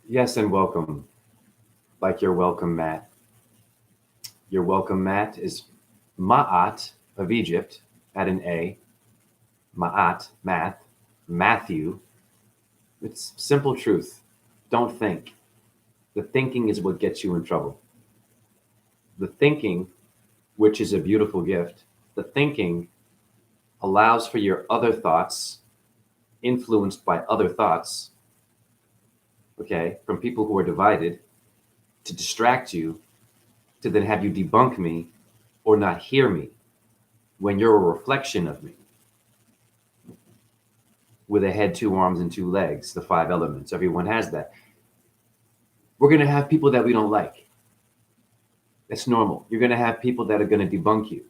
Yes, and welcome. Like your welcome mat. Your welcome mat is Ma'at of Egypt, at an A. Ma'at, math. Matthew. It's simple truth. Don't think. The thinking is what gets you in trouble. The thinking, which is a beautiful gift, the thinking allows for your other thoughts, influenced by other thoughts, okay, from people who are divided, to distract you, to then have you debunk me or not hear me when you're a reflection of me with a head, two arms, and two legs, the five elements. Everyone has that. We're going to have people that we don't like. That's normal. You're going to have people that are going to debunk you,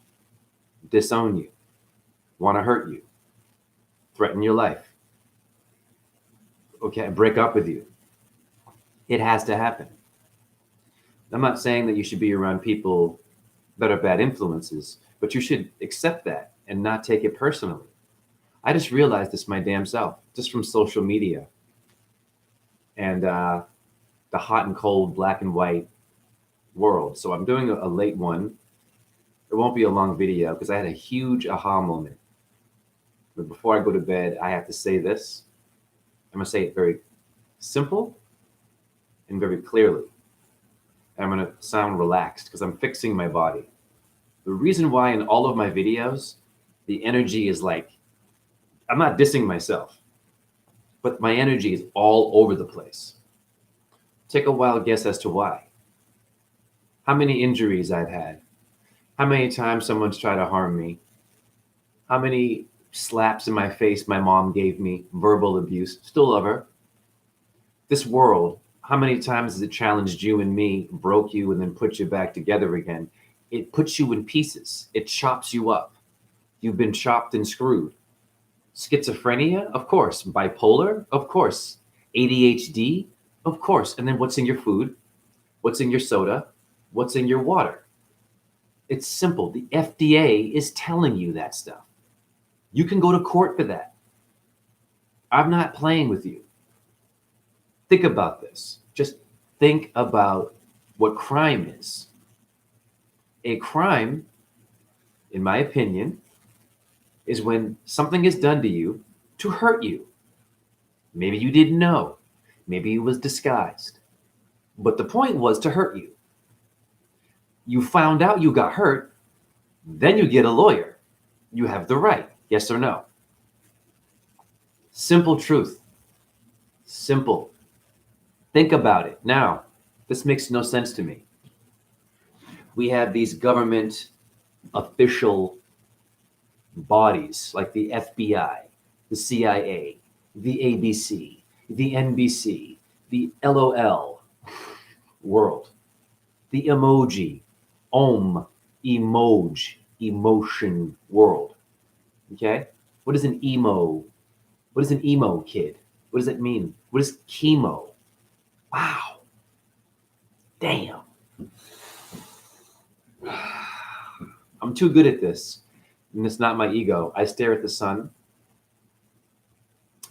disown you, want to hurt you, threaten your life, okay, break up with you. It has to happen. I'm not saying that you should be around people that are bad influences, but you should accept that and not take it personally. I just realized this my damn self, just from social media and the hot and cold, black and white world. So I'm doing a late one. It won't be a long video because I had a huge aha moment. But before I go to bed, I have to say this. I'm going to say it very simple and very clearly. I'm going to sound relaxed because I'm fixing my body. The reason why in all of my videos, the energy is like, I'm not dissing myself, but my energy is all over the place. Take a wild guess as to why. How many injuries I've had, how many times someone's tried to harm me, how many slaps in my face my mom gave me, verbal abuse, still love her. This world, how many times has it challenged you and me, broke you, and then put you back together again? It puts you in pieces. It chops you up. You've been chopped and screwed. Schizophrenia, of course. Bipolar, of course. ADHD, of course. And then what's in your food? What's in your soda? What's in your water? It's simple. The FDA is telling you that stuff. You can go to court for that. I'm not playing with you. Think about this. Just think about what crime is. A crime, in my opinion, is when something is done to you to hurt you. Maybe you didn't know. Maybe it was disguised. But the point was to hurt you. You found out you got hurt, then you get a lawyer. You have the right, yes or no? Simple truth. Simple. Think about it. Now, this makes no sense to me. We have these government official bodies like the FBI, the CIA, the ABC, the NBC, the LOL world, the emoji, emotion world. Okay? What is an emo? What is an emo kid? What does it mean? What is chemo? Wow. Damn. I'm too good at this. And it's not my ego. I stare at the sun.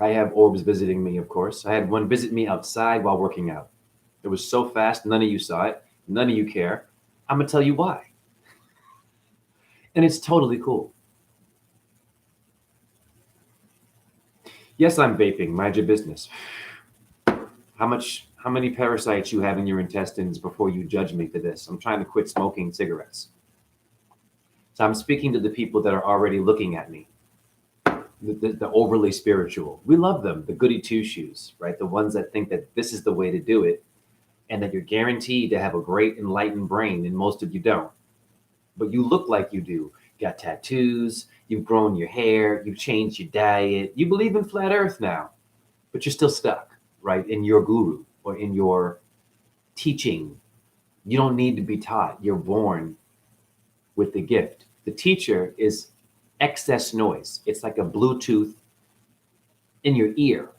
I have orbs visiting me, of course. I had one visit me outside while working out. It was so fast, none of you saw it. None of you care. I'm going to tell you why. And it's totally cool. Yes, I'm vaping. Mind your business. How many parasites you have in your intestines before you judge me for this? I'm trying to quit smoking cigarettes. So I'm speaking to the people that are already looking at me, the overly spiritual. We love them, the goody two shoes, right? The ones that think that this is the way to do it and that you're guaranteed to have a great enlightened brain, and most of you don't. But you look like you do. You got tattoos, you've grown your hair, you've changed your diet, you believe in flat earth now, but you're still stuck, right, in your guru or in your teaching. You don't need to be taught. You're born with the gift. The teacher is excess noise. It's like a Bluetooth in your ear.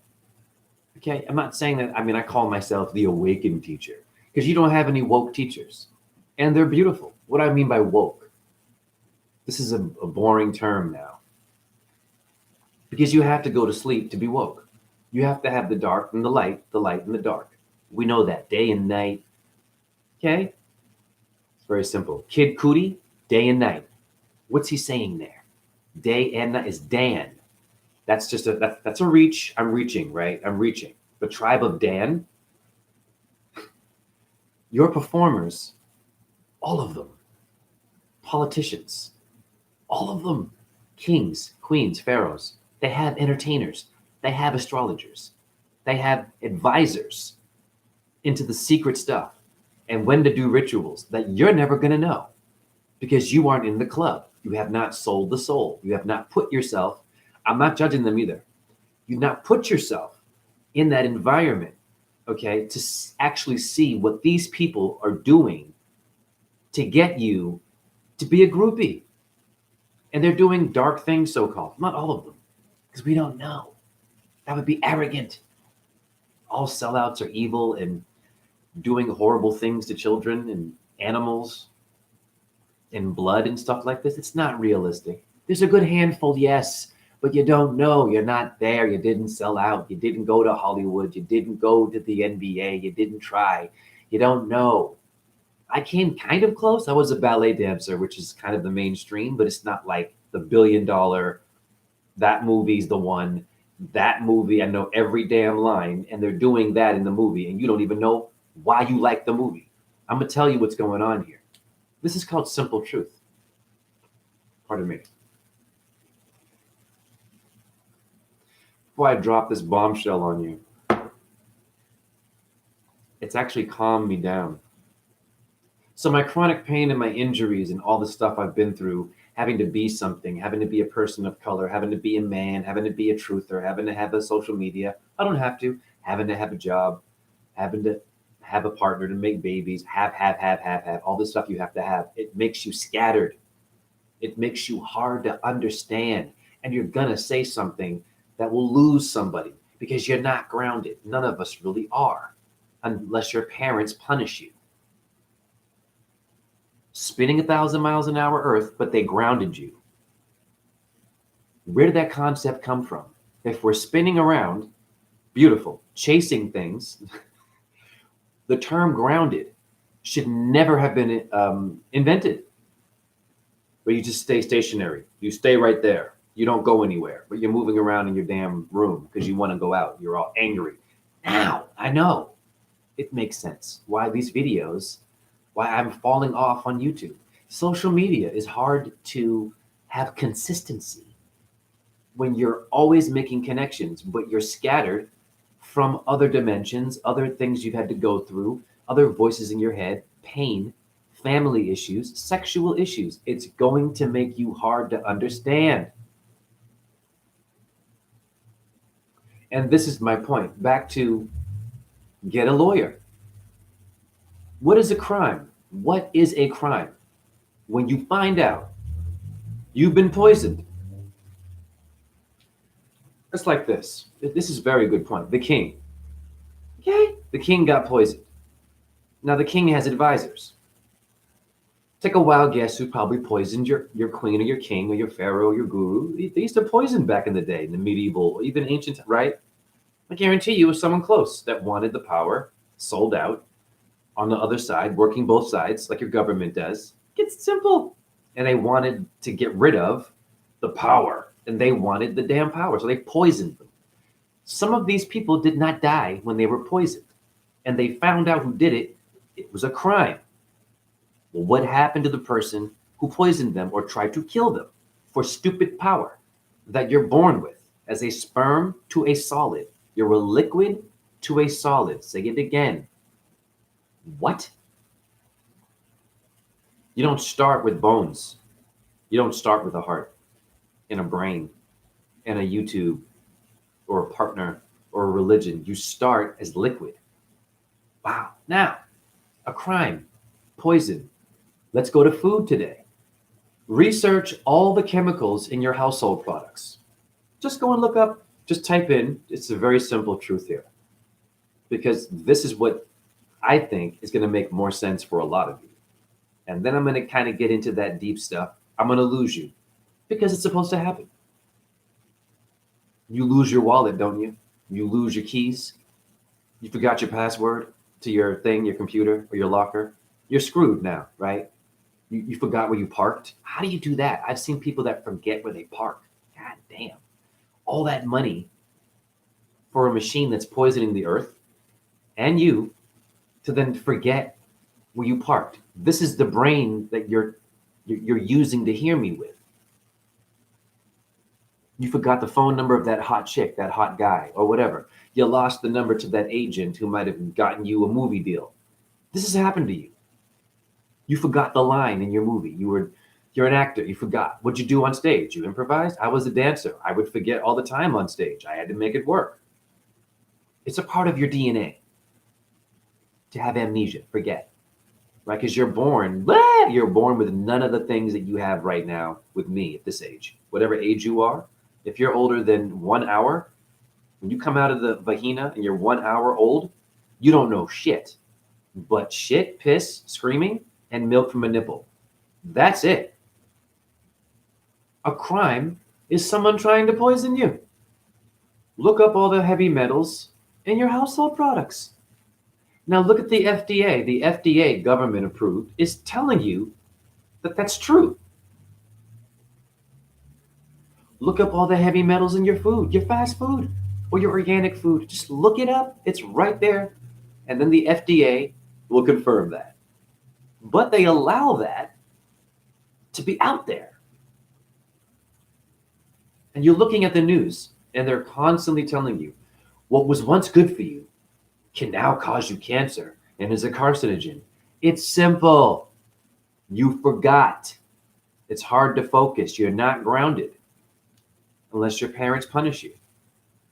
Okay, I'm not saying that. I mean, I call myself the awakened teacher because you don't have any woke teachers, and they're beautiful. What do I mean by woke? This is a boring term now because you have to go to sleep to be woke. You have to have the dark and the light and the dark. We know that day and night. Okay? It's very simple. Kid Cudi, day and night. What's he saying there? Day and night is Dan. That's just that's a reach. I'm reaching, right? I'm reaching. The tribe of Dan, your performers, all of them, politicians, all of them, kings, queens, pharaohs, they have entertainers, they have astrologers, they have advisors into the secret stuff and when to do rituals that you're never going to know because you aren't in the club. You have not sold the soul. You have not put yourself, I'm not judging them either. You've not put yourself in that environment, okay, to actually see what these people are doing to get you to be a groupie. And they're doing dark things, so called. Not all of them, because we don't know. That would be arrogant. All sellouts are evil and doing horrible things to children and animals and blood and stuff like this. It's not realistic. There's a good handful, yes, but you don't know. You're not there. You didn't sell out. You didn't go to Hollywood. You didn't go to the NBA. You didn't try. You don't know. I came kind of close. I was a ballet dancer, which is kind of the mainstream, but it's not like the $1 billion, that movie's the one, that movie, I know every damn line, and they're doing that in the movie, and you don't even know why you like the movie. I'm going to tell you what's going on here. This is called simple truth. Pardon me. Before I drop this bombshell on you, it's actually calmed me down. So my chronic pain and my injuries and all the stuff I've been through, having to be something, having to be a person of color, having to be a man, having to be a truther, having to have a social media. I don't have to. Having to have a job, having to have a partner to make babies, have, all this stuff you have to have. It makes you scattered. It makes you hard to understand. And you're going to say something that will lose somebody because you're not grounded. None of us really are, unless your parents punish you. Spinning 1,000 miles an hour Earth, but they grounded you. Where did that concept come from? If we're spinning around, beautiful, chasing things, the term grounded should never have been invented. Where you just stay stationary. You stay right there. You don't go anywhere, but you're moving around in your damn room because you want to go out. You're all angry. Now, I know. It makes sense why these videos, why I'm falling off on YouTube. Social media is hard to have consistency when you're always making connections, but you're scattered from other dimensions, other things you've had to go through, other voices in your head, pain, family issues, sexual issues. It's going to make you hard to understand. And this is my point. Back to get a lawyer. What is a crime? What is a crime? When you find out you've been poisoned. It's like this. This is a very good point. The king. Okay? The king got poisoned. Now the king has advisors. Take a wild guess who probably poisoned your queen or your king or your pharaoh or your guru. They used to poison back in the day, in the medieval or even ancient, right? I guarantee you it was someone close that wanted the power, sold out, on the other side, working both sides like your government does. It's simple. And they wanted to get rid of the power, and they wanted the damn power, so they poisoned them. Some of these people did not die when they were poisoned, and they found out who did it. It was a crime. Well, what happened to the person who poisoned them or tried to kill them for stupid power that you're born with? As a sperm to a solid. You're a liquid to a solid. Say it again. What? You don't start with bones. You don't start with a heart and a brain and a YouTube or a partner or a religion. You start as liquid. Wow. Now, a crime, poison. Let's go to food today. Research all the chemicals in your household products. Just go and look up, just type in, it's a very simple truth here. Because this is what I think is going to make more sense for a lot of you. And then I'm going to kind of get into that deep stuff. I'm going to lose you because it's supposed to happen. You lose your wallet, don't you? You lose your keys. You forgot your password. to your thing, your computer, or your locker, you're screwed now, right? You forgot where you parked. How do you do that? I've seen people that forget where they park. God damn. All that money for a machine that's poisoning the earth and you to then forget where you parked. This is the brain that you're using to hear me with. You forgot the phone number of that hot chick, that hot guy, or whatever. You lost the number to that agent who might have gotten you a movie deal. This has happened to you. You forgot the line in your movie. You're an actor. You forgot. What'd you do on stage? You improvised? I was a dancer. I would forget all the time on stage. I had to make it work. It's a part of your DNA to have amnesia, forget, right? Because you're born with none of the things that you have right now with me at this age. Whatever age you are, if you're older than 1 hour, when you come out of the vagina and you're 1 hour old, you don't know shit. But shit, piss, screaming, and milk from a nipple. That's it. A crime is someone trying to poison you. Look up all the heavy metals in your household products. Now look at the FDA. The FDA, government approved, is telling you that that's true. Look up all the heavy metals in your food, your fast food, or your organic food. Just look it up. It's right there. And then the FDA will confirm that. But they allow that to be out there. And you're looking at the news, and they're constantly telling you what was once good for you can now cause you cancer and is a carcinogen. It's simple. You forgot. It's hard to focus. You're not grounded unless your parents punish you.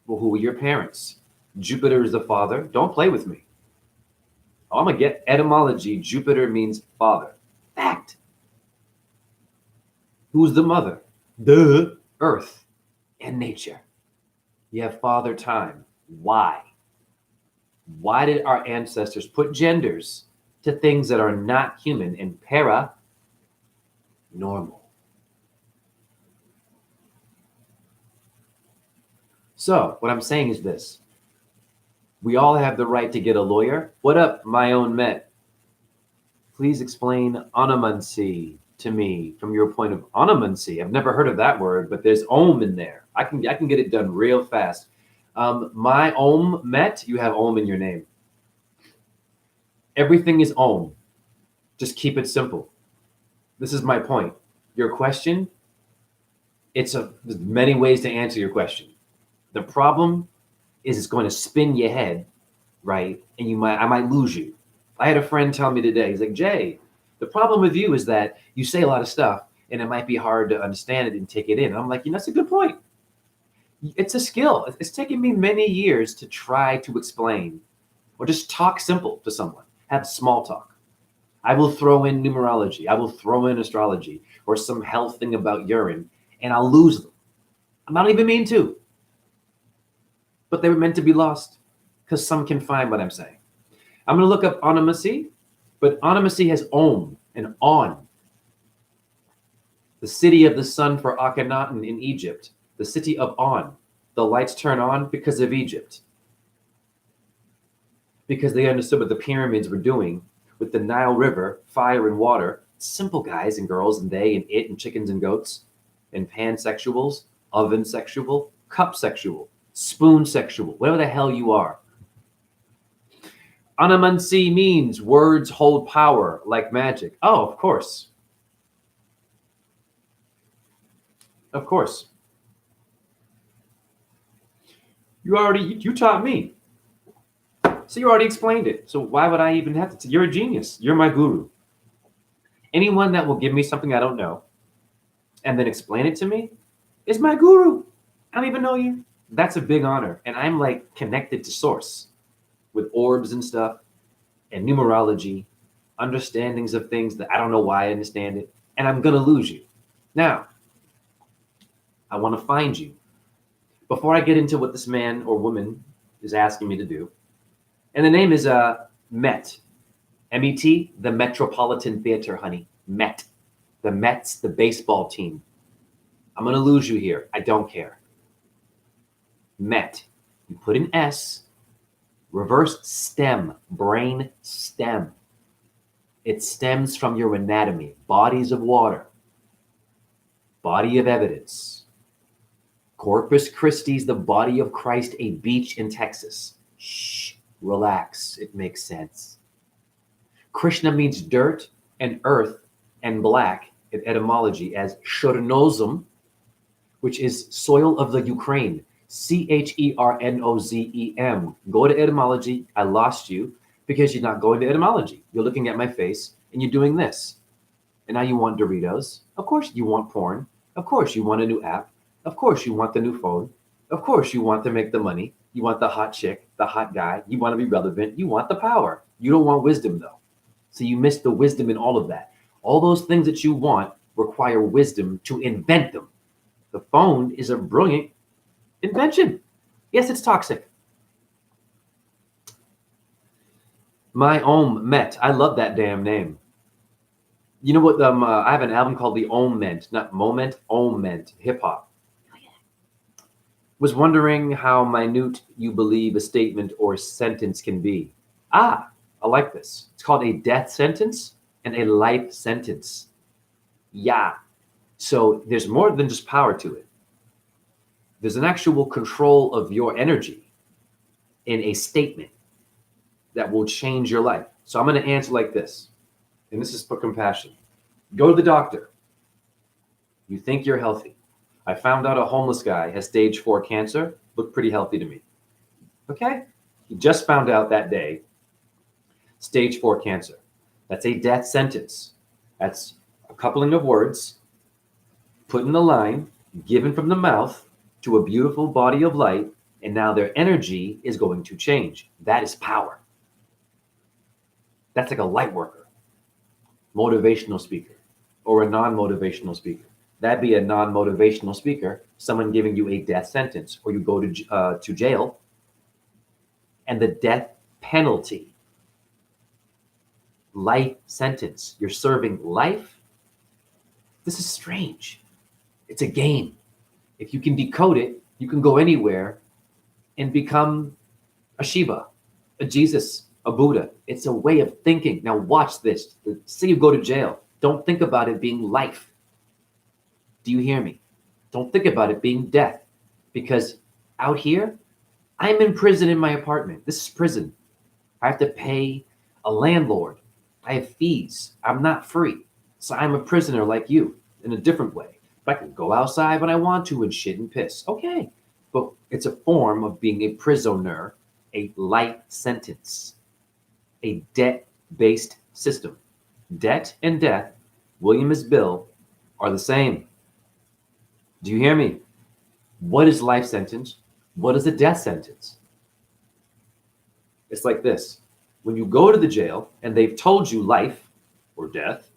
Well, who are your parents? Jupiter is the father. Don't play with me. Oh, I'm going to get etymology. Jupiter means father. Fact. Who's the mother? The earth and nature. You have father time. Why? Why did our ancestors put genders to things that are not human and normal? So what I'm saying is this. We all have the right to get a lawyer. What up, my own Met? Please explain onomancy to me from your point of onomancy. I've never heard of that word, but there's om in there. I can get it done real fast. My Om Met, you have Om in your name. Everything is Om. Just keep it simple. This is my point. Your question, there's many ways to answer your question. The problem is it's going to spin your head, right? And I might lose you. I had a friend tell me today, he's like, Jay, the problem with you is that you say a lot of stuff and it might be hard to understand it and take it in. And I'm like, that's a good point. It's a skill. It's taken me many years to try to explain or just talk simple to someone, have small talk. I will throw in numerology. I will throw in astrology or some health thing about urine and I'll lose them. I'm not even mean to, but they were meant to be lost because some can find what I'm saying. I'm going to look up onomancy, but onomancy has Om and On. The city of the sun for Akhenaten in Egypt, the city of On. The lights turn on because of Egypt. Because they understood what the pyramids were doing with the Nile River, fire and water. Simple guys and girls and they and it and chickens and goats and pansexuals, oven sexual, cup sexual, spoon sexual, whatever the hell you are. Onomancy means words hold power like magic. Oh, of course. Of course. You taught me. So you already explained it. So why would I even have to? You're a genius. You're my guru. Anyone that will give me something I don't know and then explain it to me is my guru. I don't even know you. That's a big honor. And I'm like connected to source with orbs and stuff and numerology, understandings of things that I don't know why I understand it. And I'm going to lose you. Now, I want to find you. Before I get into what this man or woman is asking me to do, and the name is Met, M-E-T, the Metropolitan Theater, honey. Met. The Mets, the baseball team. I'm going to lose you here. I don't care. Met. You put an S Reverse stem, brain stem. It stems from your anatomy, bodies of water, body of evidence. Corpus Christi is the body of Christ, a beach in Texas. Shh, relax, it makes sense. Krishna means dirt and earth and black in etymology as chernozem, which is soil of the Ukraine. Chernozem. Go to etymology. I lost you because you're not going to etymology. You're looking at my face and you're doing this. And now you want Doritos. Of course you want porn. Of course you want a new app. Of course you want the new phone. Of course you want to make the money. You want the hot chick, the hot guy. You want to be relevant. You want the power. You don't want wisdom though. So you miss the wisdom in all of that. All those things that you want require wisdom to invent them. The phone is a brilliant invention. Yes, it's toxic. My Om Met. I love that damn name. You know what? I have an album called The Om Ment, not Moment, Om Ment, hip hop. Was wondering how minute you believe a statement or sentence can be. I like this. It's called a death sentence and a life sentence. Yeah. So there's more than just power to it. There's an actual control of your energy in a statement that will change your life. So I'm going to answer like this, and this is for compassion. Go to the doctor. You think you're healthy. I found out a homeless guy has stage 4 cancer, looked pretty healthy to me. Okay? He just found out that day, stage 4 cancer. That's a death sentence. That's a coupling of words, put in the line, given from the mouth to a beautiful body of light, and now their energy is going to change. That is power. That's like a light worker, motivational speaker, or a non-motivational speaker. That'd be a non-motivational speaker, someone giving you a death sentence, or you go to jail, and the death penalty, life sentence. You're serving life. This is strange. It's a game. If you can decode it, you can go anywhere and become a Shiva, a Jesus, a Buddha. It's a way of thinking. Now watch this. Say you go to jail. Don't think about it being life. Do you hear me? Don't think about it being death. Because out here, I'm in prison in my apartment. This is prison. I have to pay a landlord. I have fees. I'm not free. So I'm a prisoner like you in a different way. But I can go outside when I want to and shit and piss. Okay. But it's a form of being a prisoner, a life sentence, a debt-based system. Debt and death, William is Bill, are the same. Do you hear me? What is life sentence? What is a death sentence? It's like this. When you go to the jail and they've told you life or death,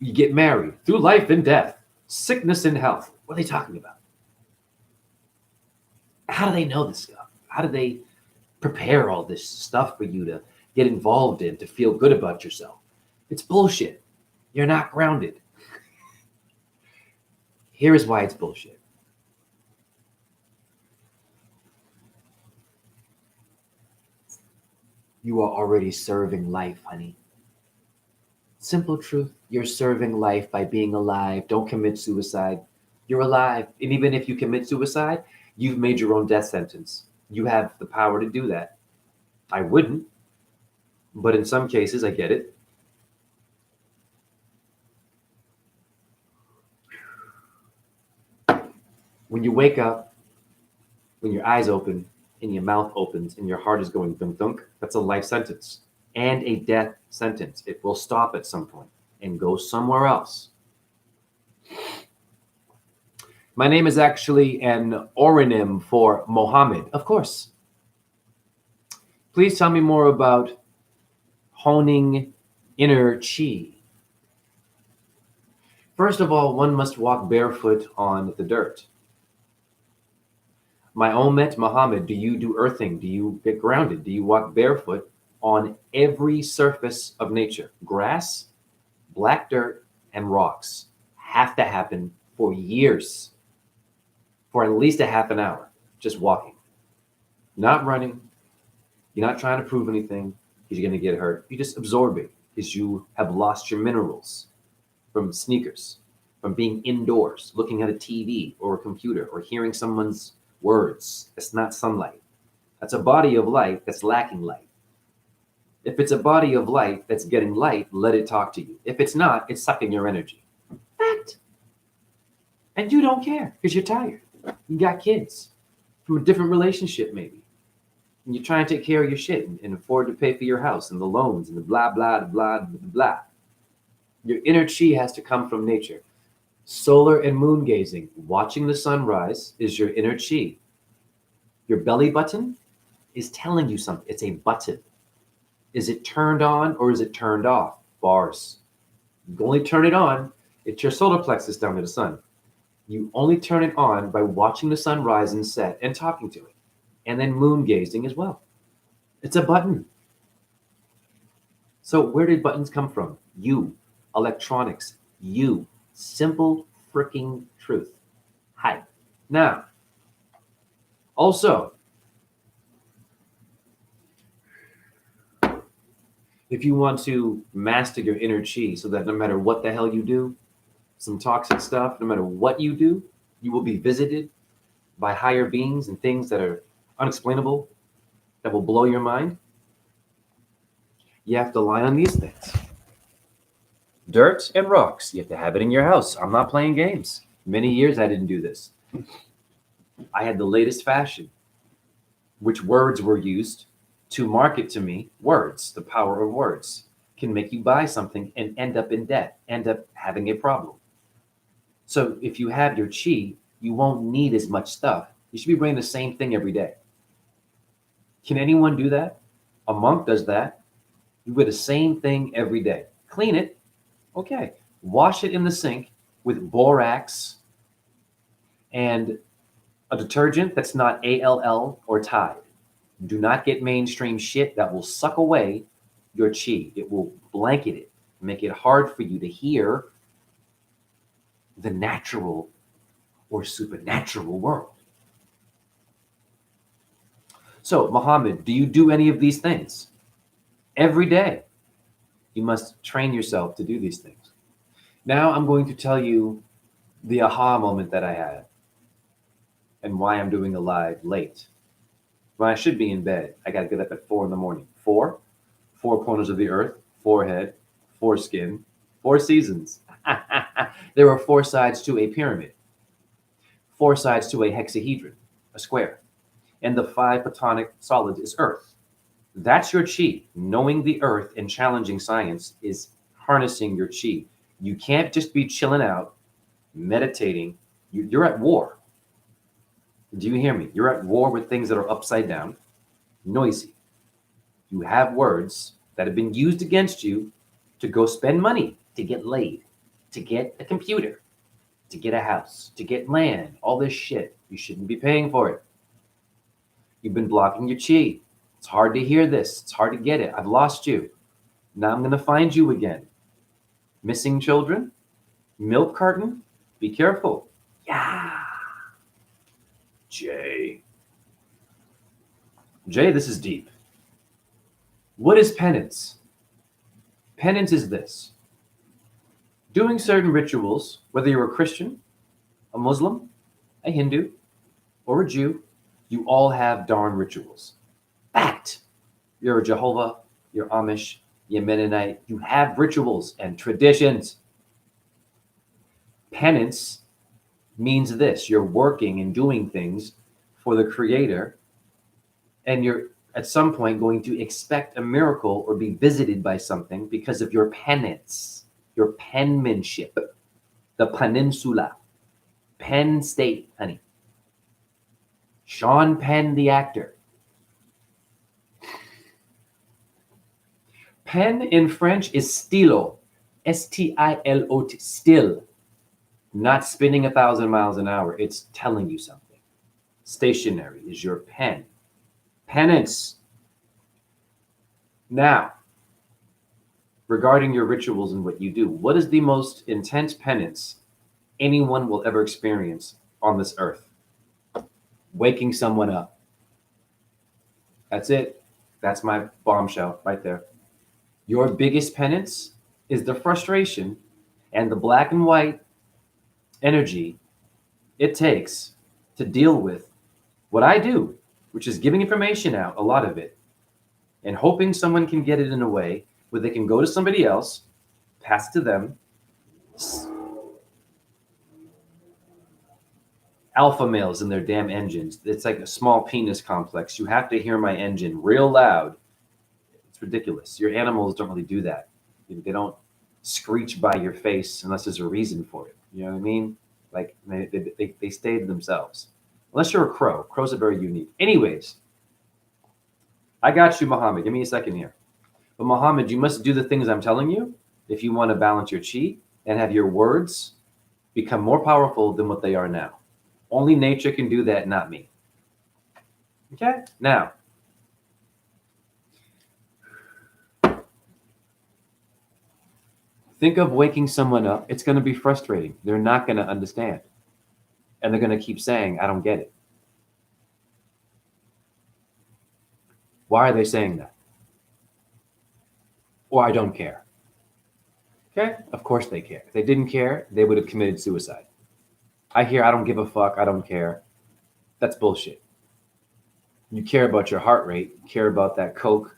you get married through life and death, sickness and health. What are they talking about? How do they know this stuff? How do they prepare all this stuff for you to get involved in, to feel good about yourself? It's bullshit. You're not grounded. Here is why it's bullshit. You are already serving life, honey. Simple truth. You're serving life by being alive. Don't commit suicide. You're alive. And even if you commit suicide, you've made your own death sentence. You have the power to do that. I wouldn't, but in some cases, I get it. When you wake up, when your eyes open and your mouth opens and your heart is going dunk dunk, that's a life sentence and a death sentence. It will stop at some point and go somewhere else. My name is actually an oronym for Mohammed, of course. Please tell me more about honing inner chi. First of all, one must walk barefoot on the dirt. My Omet Muhammad, do you do earthing? Do you get grounded? Do you walk barefoot on every surface of nature? Grass, black dirt, and rocks have to happen for years, for at least a half an hour, just walking, not running, You're not trying to prove anything because you're going to get hurt. You just absorb it because you have lost your minerals from sneakers, from being indoors, looking at a TV or a computer or hearing someone's words. It's not sunlight. That's a body of light that's lacking light. If it's a body of light that's getting light, let it talk to you. If it's not, it's sucking your energy. Fact. And you don't care because you're tired. You got kids from a different relationship, maybe. And you're trying to take care of your shit and afford to pay for your house and the loans and the blah, blah, blah, blah, blah. Your inner chi has to come from nature. Solar and moon gazing, watching the sunrise is your inner chi. Your belly button is telling you something. It's a button. Is it turned on or is it turned off? Bars. You only turn it on. It's your solar plexus down to the sun. You only turn it on by watching the sun rise and set and talking to it. And then moon gazing as well. It's a button. So where did buttons come from? You. Electronics. You. Simple freaking truth. Hi. Now, also, if you want to master your inner chi so that no matter what the hell you do, some toxic stuff, no matter what you do, you will be visited by higher beings and things that are unexplainable, that will blow your mind. You have to lie on these things. Dirt and rocks. You have to have it in your house. I'm not playing games. Many years I didn't do this. I had the latest fashion. Which words were used to market to me? Words. The power of words can make you buy something and end up in debt, end up having a problem. So if you have your chi, you won't need as much stuff. You should be bringing the same thing every day. Can anyone do that? A monk does that. You wear the same thing every day. Clean it. Okay. Wash it in the sink with borax and a detergent that's not ALL or Tide. Do not get mainstream shit that will suck away your chi. It will blanket it, make it hard for you to hear the natural or supernatural world. So, Muhammad, do you do any of these things? Every day, you must train yourself to do these things. Now I'm going to tell you the aha moment that I had and why I'm doing a live late. When I should be in bed, I got to get up at 4 in the morning. Four corners of the earth, forehead, foreskin, 4 seasons. There are 4 sides to a pyramid, 4 sides to a hexahedron, a square. And the 5 platonic solids is earth. That's your chi. Knowing the earth and challenging science is harnessing your chi. You can't just be chilling out, meditating. You're at war. Do you hear me? You're at war with things that are upside down, noisy. You have words that have been used against you to go spend money, to get laid, to get a computer, to get a house, to get land, all this shit. You shouldn't be paying for it. You've been blocking your chi. It's hard to hear this. It's hard to get it. I've lost you. Now I'm going to find you again. Missing children? Milk carton? Be careful. Yeah. Jay, this is deep. What is penance? Penance is this. Doing certain rituals, whether you're a Christian, a Muslim, a Hindu, or a Jew, you all have darn rituals. Fact. You're a Jehovah, you're Amish, you're Mennonite. You have rituals and traditions. Penance means this. You're working and doing things for the Creator, and you're at some point going to expect a miracle or be visited by something because of your penance, your penmanship, the peninsula, Penn State, honey. Sean Penn, the actor. Pen in French is stylo, S-T-I-L-O-T, still, not spinning 1,000 miles an hour. It's telling you something. Stationary is your pen. Penance. Now, regarding your rituals and what you do, what is the most intense penance anyone will ever experience on this earth? Waking someone up. That's it. That's my bombshell right there. Your biggest penance is the frustration and the black and white energy it takes to deal with what I do, which is giving information out, a lot of it, and hoping someone can get it in a way where they can go to somebody else, pass it to them. Alpha males in their damn engines. It's like a small penis complex. You have to hear my engine real loud. It's ridiculous. Your animals don't really do that. They don't screech by your face unless there's a reason for it. You know what I mean? Like they stay to themselves. Unless you're a crow. Crows are very unique. Anyways, I got you, Muhammad. Give me a second here. But Muhammad, you must do the things I'm telling you if you want to balance your chi and have your words become more powerful than what they are now. Only nature can do that, not me. Okay? Now, think of waking someone up. It's going to be frustrating. They're not going to understand. And they're going to keep saying, I don't get it. Why are they saying that? Or I don't care. Okay? Of course they care. If they didn't care, they would have committed suicide. I hear I don't give a fuck, I don't care. That's bullshit. You care about your heart rate, you care about that Coke,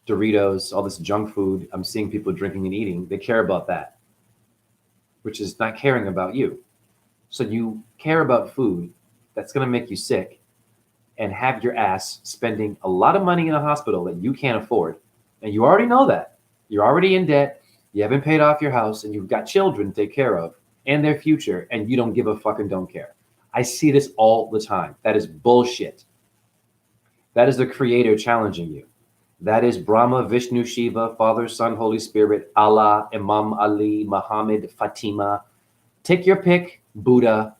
Doritos, all this junk food I'm seeing people drinking and eating. They care about that, which is not caring about you. So you care about food that's going to make you sick and have your ass spending a lot of money in a hospital that you can't afford. And you already know that. You're already in debt. You haven't paid off your house and you've got children to take care of and their future, and you don't give a fuck and don't care. I see this all the time. That is bullshit. That is the creator challenging you. That is Brahma, Vishnu, Shiva, Father, Son, Holy Spirit, Allah, Imam Ali, Muhammad, Fatima. Take your pick, Buddha,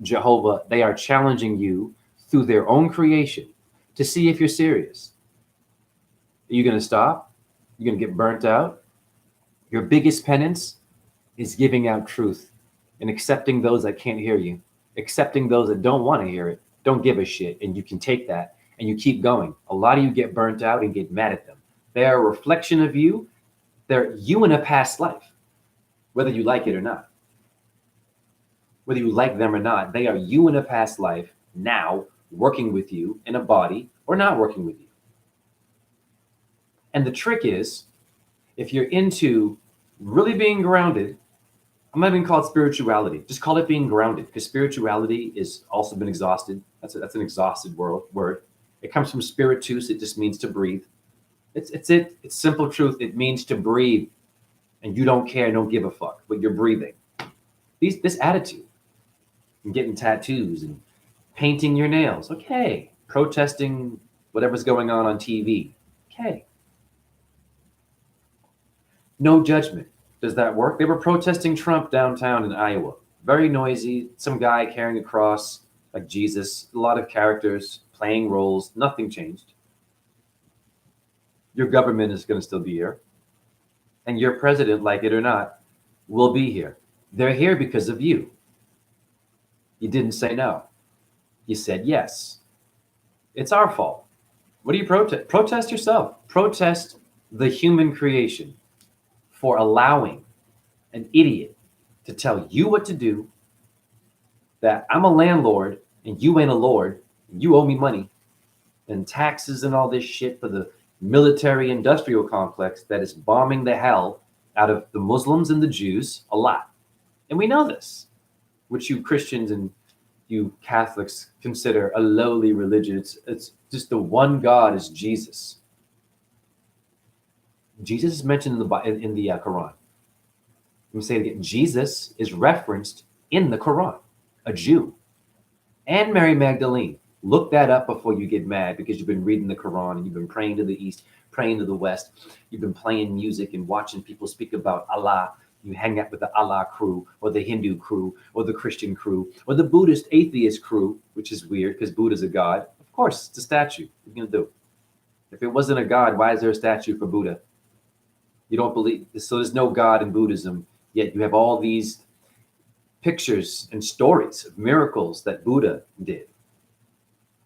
Jehovah. They are challenging you through their own creation to see if you're serious. Are you going to stop? You're going to get burnt out? Your biggest penance is giving out truth and accepting those that can't hear you, accepting those that don't want to hear it, don't give a shit, and you can take that and you keep going. A lot of you get burnt out and get mad at them. They are a reflection of you. They're you in a past life, whether you like it or not. Whether you like them or not, they are you in a past life now working with you in a body or not working with you. And the trick is, if you're into really being grounded, I'm not even call it spirituality. Just call it being grounded, because spirituality is also been exhausted. That's an exhausted word. It comes from spiritus. It just means to breathe. It's simple truth. It means to breathe, and you don't care, don't give a fuck, but you're breathing. This attitude, and getting tattoos and painting your nails, okay. Protesting whatever's going on TV, okay. No judgment. Does that work? They were protesting Trump downtown in Iowa. Very noisy. Some guy carrying a cross like Jesus. A lot of characters playing roles. Nothing changed. Your government is going to still be here. And your president, like it or not, will be here. They're here because of you. You didn't say no. You said yes. It's our fault. What do you protest? Protest yourself. Protest the human creation for allowing an idiot to tell you what to do, that I'm a landlord and you ain't a lord, and you owe me money and taxes and all this shit for the military industrial complex that is bombing the hell out of the Muslims and the Jews a lot. And we know this, which you Christians and you Catholics consider a lowly religion. It's just the one God is Jesus. Jesus is mentioned in the Quran. Let me say it again. Jesus is referenced in the Quran, a Jew. And Mary Magdalene. Look that up before you get mad, because you've been reading the Quran and you've been praying to the East, praying to the West. You've been playing music and watching people speak about Allah. You hang out with the Allah crew or the Hindu crew or the Christian crew or the Buddhist atheist crew, which is weird because Buddha's a god. Of course, it's a statue. What are you going to do? If it wasn't a god, why is there a statue for Buddha? You don't believe, so there's no God in Buddhism, yet you have all these pictures and stories of miracles that Buddha did.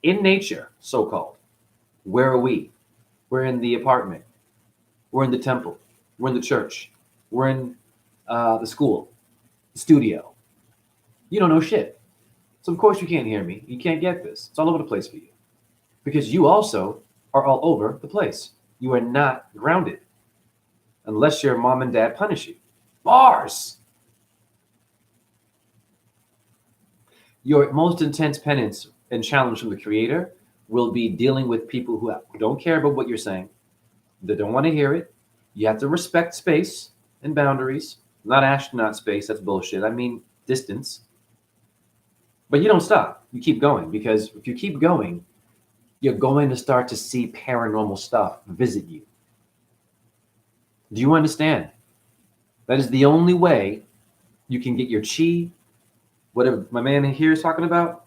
In nature, so-called. Where are we? We're in the apartment. We're in the temple. We're in the church. We're in the school, the studio. You don't know shit. So, of course, you can't hear me. You can't get this. It's all over the place for you because you also are all over the place. You are not grounded unless your mom and dad punish you. Bars! Your most intense penance and challenge from the Creator will be dealing with people who don't care about what you're saying. They don't want to hear it. You have to respect space and boundaries, not astronaut space. That's bullshit. I mean, distance. But you don't stop. You keep going because if you keep going, you're going to start to see paranormal stuff visit you. Do you understand? That is the only way you can get your chi, whatever my man here is talking about.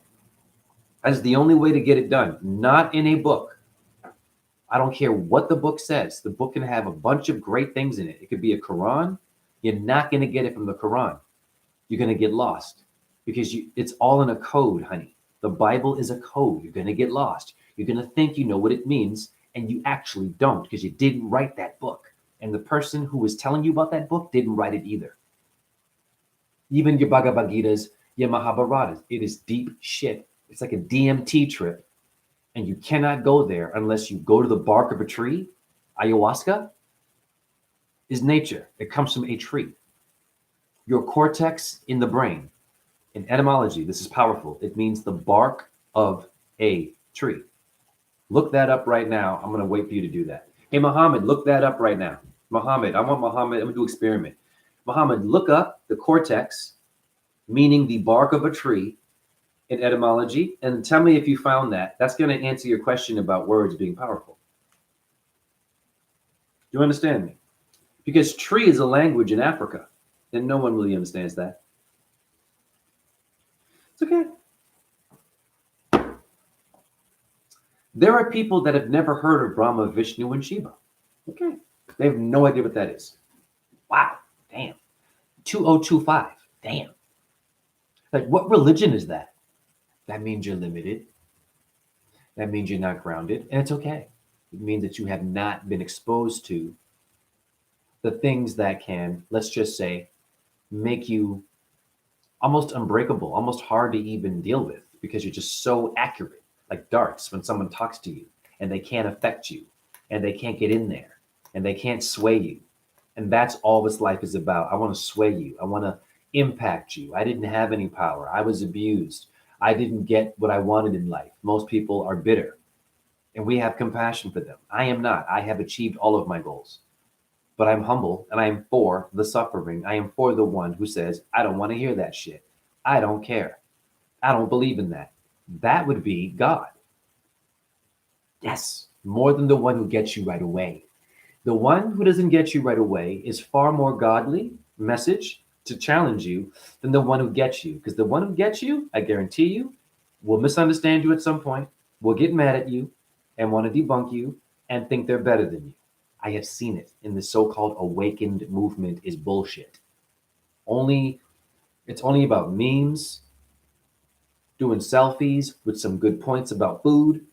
That is the only way to get it done. Not in a book. I don't care what the book says. The book can have a bunch of great things in it. It could be a Quran. You're not going to get it from the Quran. You're going to get lost because it's all in a code, honey. The Bible is a code. You're going to get lost. You're going to think you know what it means, and you actually don't because you didn't write that book. And the person who was telling you about that book didn't write it either. Even your Bhagavad Gitas, your Mahabharatas, it is deep shit. It's like a DMT trip. And you cannot go there unless you go to the bark of a tree. Ayahuasca is nature. It comes from a tree. Your cortex in the brain. In etymology, this is powerful. It means the bark of a tree. Look that up right now. I'm going to wait for you to do that. Hey, Muhammad, look that up right now. Muhammad, I'm going to do an experiment. Muhammad, look up the cortex, meaning the bark of a tree, in etymology, and tell me if you found that. That's going to answer your question about words being powerful. Do you understand me? Because tree is a language in Africa, and no one really understands that. It's okay. There are people that have never heard of Brahma, Vishnu, and Shiva. Okay. They have no idea what that is. Wow. Damn. 2025. Damn. Like, what religion is that? That means you're limited. That means you're not grounded. And it's okay. It means that you have not been exposed to the things that can, let's just say, make you almost unbreakable, almost hard to even deal with because you're just so accurate, like darts when someone talks to you and they can't affect you and they can't get in there and they can't sway you. And that's all this life is about. I want to sway you. I want to impact you. I didn't have any power. I was abused. I didn't get what I wanted in life. Most people are bitter and we have compassion for them. I am not. I have achieved all of my goals, but I'm humble and I am for the suffering. I am for the one who says, I don't want to hear that shit. I don't care. I don't believe in that. That would be God. Yes, more than the one who gets you right away. The one who doesn't get you right away is far more godly message to challenge you than the one who gets you. Because the one who gets you, I guarantee you, will misunderstand you at some point, will get mad at you and want to debunk you and think they're better than you. I have seen it in the so-called awakened movement is bullshit. It's only about memes, doing selfies with some good points about food.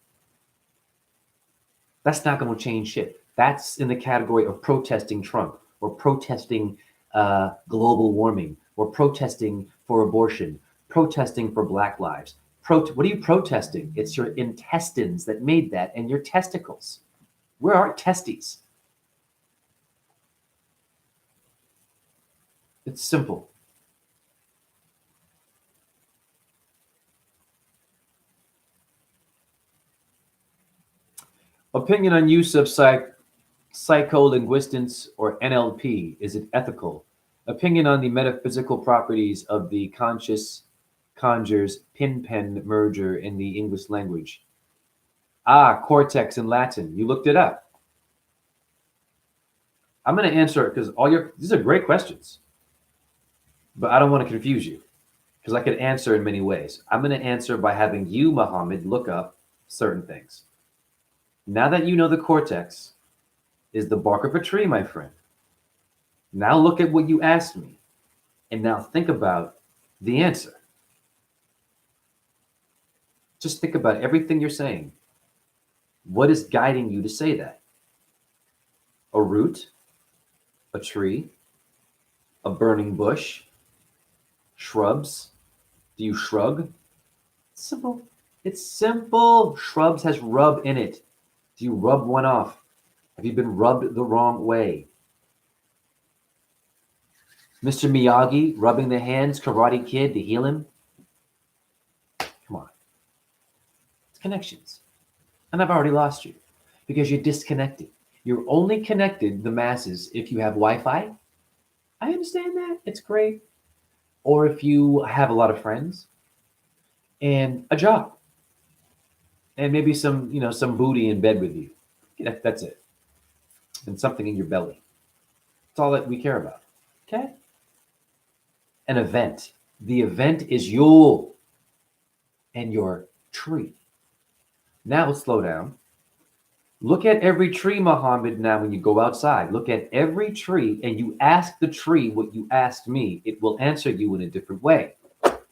That's not going to change shit. That's in the category of protesting Trump or protesting global warming or protesting for abortion, protesting for Black lives. What are you protesting? It's your intestines that made that and your testicles. Where are testes? It's simple. Opinion on use of psycholinguistics or NLP. Is it ethical? Opinion on the metaphysical properties of the conscious conjures pin-pen merger in the English language. Cortex in Latin. You looked it up. I'm going to answer it because these are great questions, but I don't want to confuse you because I could answer in many ways. I'm going to answer by having you, Muhammad, look up certain things. Now that you know the cortex is the bark of a tree, my friend, now look at what you asked me and now think about the answer. Just think about everything you're saying. What is guiding you to say that? A root, a tree, a burning bush, shrubs. Do you shrug? Simple. It's simple. Shrubs has rub in it. Do you rub one off? Have you been rubbed the wrong way? Mr. Miyagi rubbing the hands, Karate Kid to heal him? Come on. It's connections. And I've already lost you because you're disconnected. You're only connected, the masses, if you have Wi-Fi. I understand that. It's great. Or if you have a lot of friends and a job and maybe some, some booty in bed with you. That's it. And something in your belly. That's all that we care about. Okay? An event. The event is you and your tree. Now let's slow down. Look at every tree, Muhammad, now when you go outside. Look at every tree and you ask the tree what you asked me. It will answer you in a different way.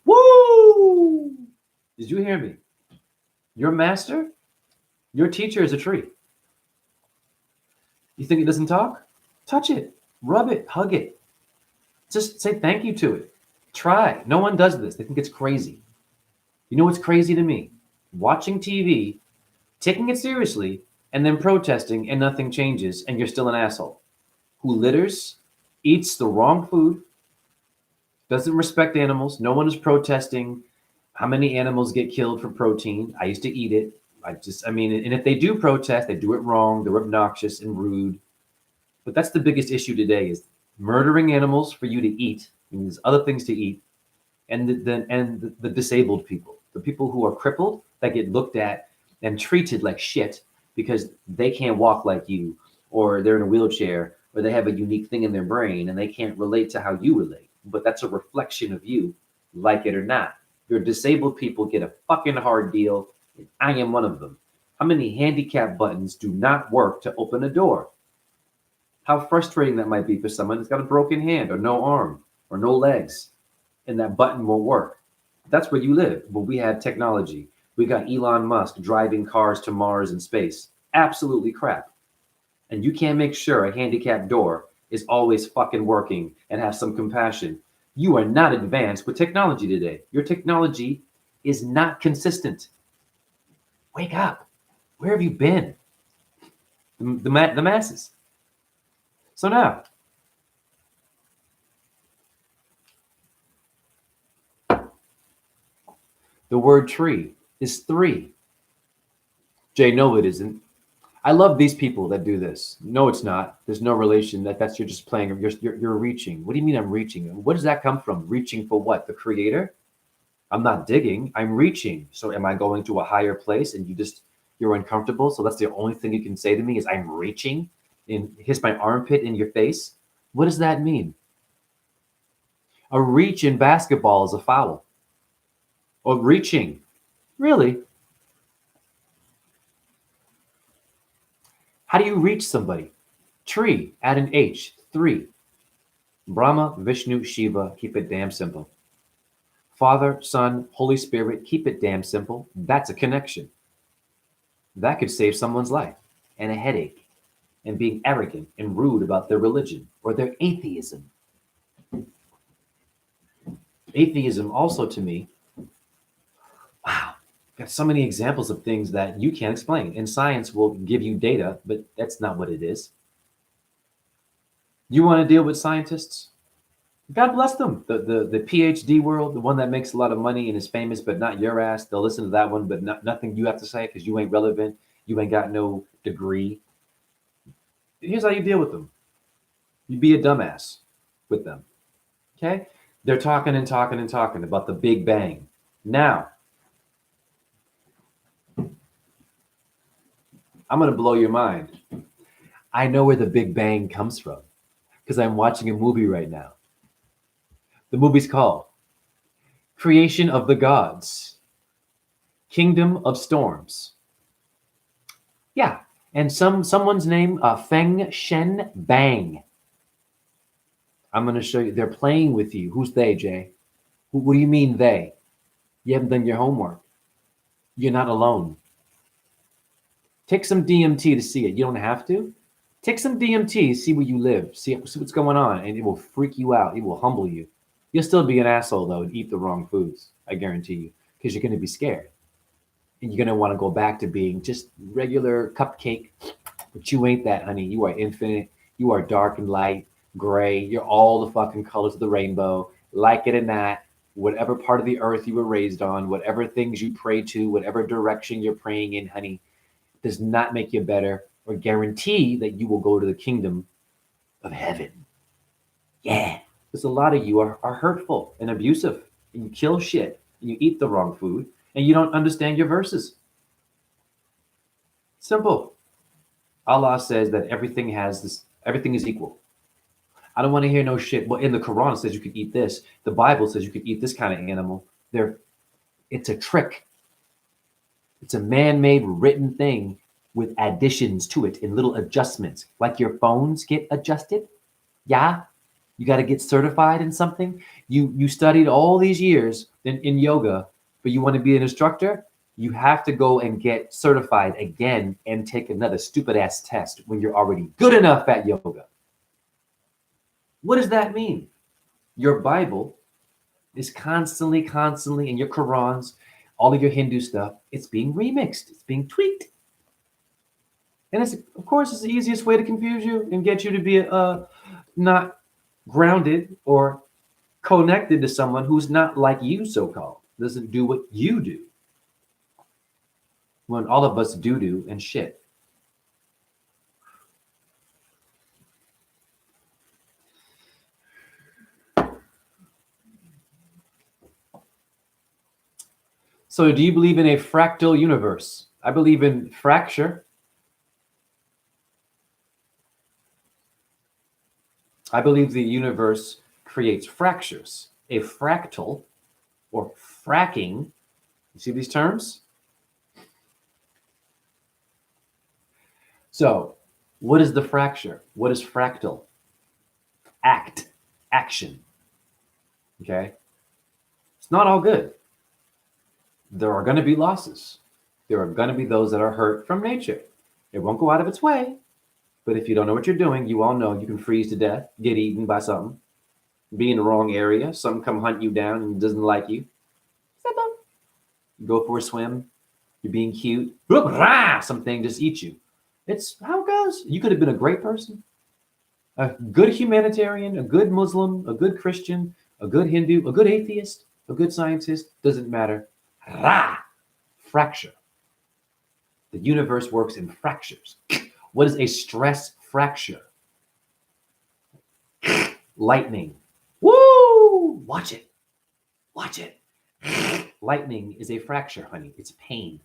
Woo! Did you hear me? Your master, your teacher is a tree. You think it doesn't talk? Touch it, rub it, hug it. Just say thank you to it. Try. No one does this. They think it's crazy. You know what's crazy to me? Watching TV, taking it seriously, and then protesting and nothing changes and you're still an asshole who litters, eats the wrong food, doesn't respect animals. No one is protesting how many animals get killed for protein. I used to eat it. And if they do protest, they do it wrong. They're obnoxious and rude. But that's the biggest issue today is murdering animals for you to eat. There's other things to eat. And the disabled people, the people who are crippled that get looked at and treated like shit because they can't walk like you, or they're in a wheelchair, or they have a unique thing in their brain and they can't relate to how you relate. But that's a reflection of you, like it or not. Your disabled people get a fucking hard deal, and I am one of them. How many handicap buttons do not work to open a door? How frustrating that might be for someone that's got a broken hand or no arm or no legs, and that button won't work. That's where you live. But we have technology. We got Elon Musk driving cars to Mars and space. Absolutely crap. And you can't make sure a handicapped door is always fucking working and have some compassion. You are not advanced with technology today. Your technology is not consistent. Wake up. Where have you been? The masses. So now, the word tree is three. Jay, no, it isn't. I love these people that do this. No, it's not. There's no relation. That's you're just playing. You're reaching. What do you mean I'm reaching? What does that come from? Reaching for what? The creator? I'm not digging. I'm reaching. So am I going to a higher place and you're uncomfortable? So that's the only thing you can say to me is I'm reaching and hits my armpit in your face. What does that mean? A reach in basketball is a foul. Or reaching. Really? How do you reach somebody? Tree, add an H, 3. Brahma, Vishnu, Shiva, keep it damn simple. Father, Son, Holy Spirit, keep it damn simple. That's a connection. That could save someone's life and a headache and being arrogant and rude about their religion or their atheism. Atheism also to me, wow, got so many examples of things that you can't explain. And science will give you data, but that's not what it is. You want to deal with scientists? God bless them. The PhD world, the one that makes a lot of money and is famous, but not your ass. They'll listen to that one, but nothing you have to say because you ain't relevant. You ain't got no degree. Here's how you deal with them. You be a dumbass with them. Okay? They're talking and talking and talking about the Big Bang. Now, I'm going to blow your mind. I know where the Big Bang comes from because I'm watching a movie right now. The movie's called Creation of the Gods, Kingdom of Storms. Yeah, and someone's name, Feng Shen Bang. I'm going to show you. They're playing with you. Who's they, Jay? What do you mean they? You haven't done your homework. You're not alone. Take some DMT to see it. You don't have to, Take some DMT, see where you live, see what's going on, and it will freak you out. It will humble you. You'll still be an asshole though and eat the wrong foods. I guarantee you, because you're going to be scared, and you're going to want to go back to being just regular cupcake. But you ain't that, honey. You are infinite. You are dark and light, gray. You're all the fucking colors of the rainbow. Like it or not, whatever part of the earth you were raised on, whatever things you pray to, whatever direction you're praying in, honey, does not make you better or guarantee that you will go to the kingdom of heaven. Yeah. Because a lot of you are hurtful and abusive, and you kill shit, and you eat the wrong food, and you don't understand your verses. Simple. Allah says that everything is equal. I don't want to hear no shit. Well, in the Quran it says you could eat this. The Bible says you could eat this kind of animal. It's a trick. It's a man-made written thing with additions to it and little adjustments, like your phones get adjusted. Yeah, you got to get certified in something. You studied all these years in yoga, but you want to be an instructor. You have to go and get certified again and take another stupid ass test when you're already good enough at yoga. What does that mean? Your Bible is constantly, in your Qurans, all of your Hindu stuff, it's being remixed, it's being tweaked. And it's, of course, it's the easiest way to confuse you and get you to be not grounded or connected to someone who's not like you, so-called, doesn't do what you do. When all of us do and shit. So do you believe in a fractal universe? I believe in fracture. I believe the universe creates fractures. A fractal or fracking, you see these terms? So what is the fracture? What is fractal? Action. Okay? It's not all good. There are going to be losses. There are going to be those that are hurt from nature. It won't go out of its way. But if you don't know what you're doing, you all know you can freeze to death, get eaten by something, be in the wrong area, something come hunt you down and doesn't like you. You go for a swim, you're being cute, something just eats you. It's how it goes. You could have been a great person, a good humanitarian, a good Muslim, a good Christian, a good Hindu, a good atheist, a good scientist, doesn't matter. Fracture. The universe works in fractures. What is a stress fracture? Lightning. Woo! Watch it. Lightning is a fracture, honey. It's pain.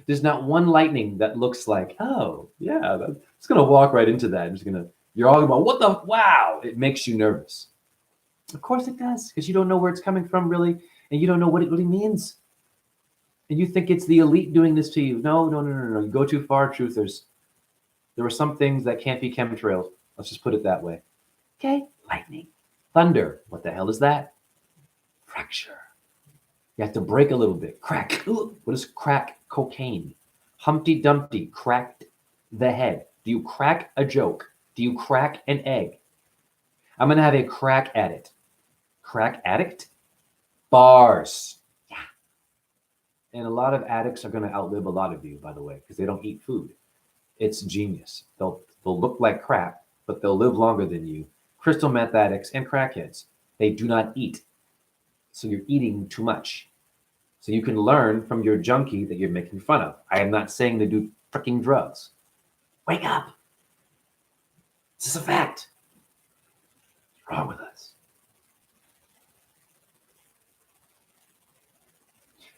There's not one lightning that looks like, oh, yeah, it's going to walk right into that. You're all about, what the, wow. It makes you nervous. Of course it does, because you don't know where it's coming from, really, and you don't know what it really means. And you think it's the elite doing this to you. No. You go too far, truthers. There are some things that can't be chemtrails. Let's just put it that way. Okay, lightning. Thunder. What the hell is that? Fracture. You have to break a little bit. Crack. What is crack? Cocaine. Humpty Dumpty cracked the head. Do you crack a joke? Do you crack an egg? I'm going to have a crack addict. Crack addict? Bars. Yeah. And a lot of addicts are going to outlive a lot of you, by the way, because they don't eat food. It's genius. They'll look like crap, but they'll live longer than you. Crystal meth addicts and crackheads, they do not eat. So you're eating too much. So you can learn from your junkie that you're making fun of. I am not saying to do freaking drugs. Wake up. This is a fact. What's wrong with us?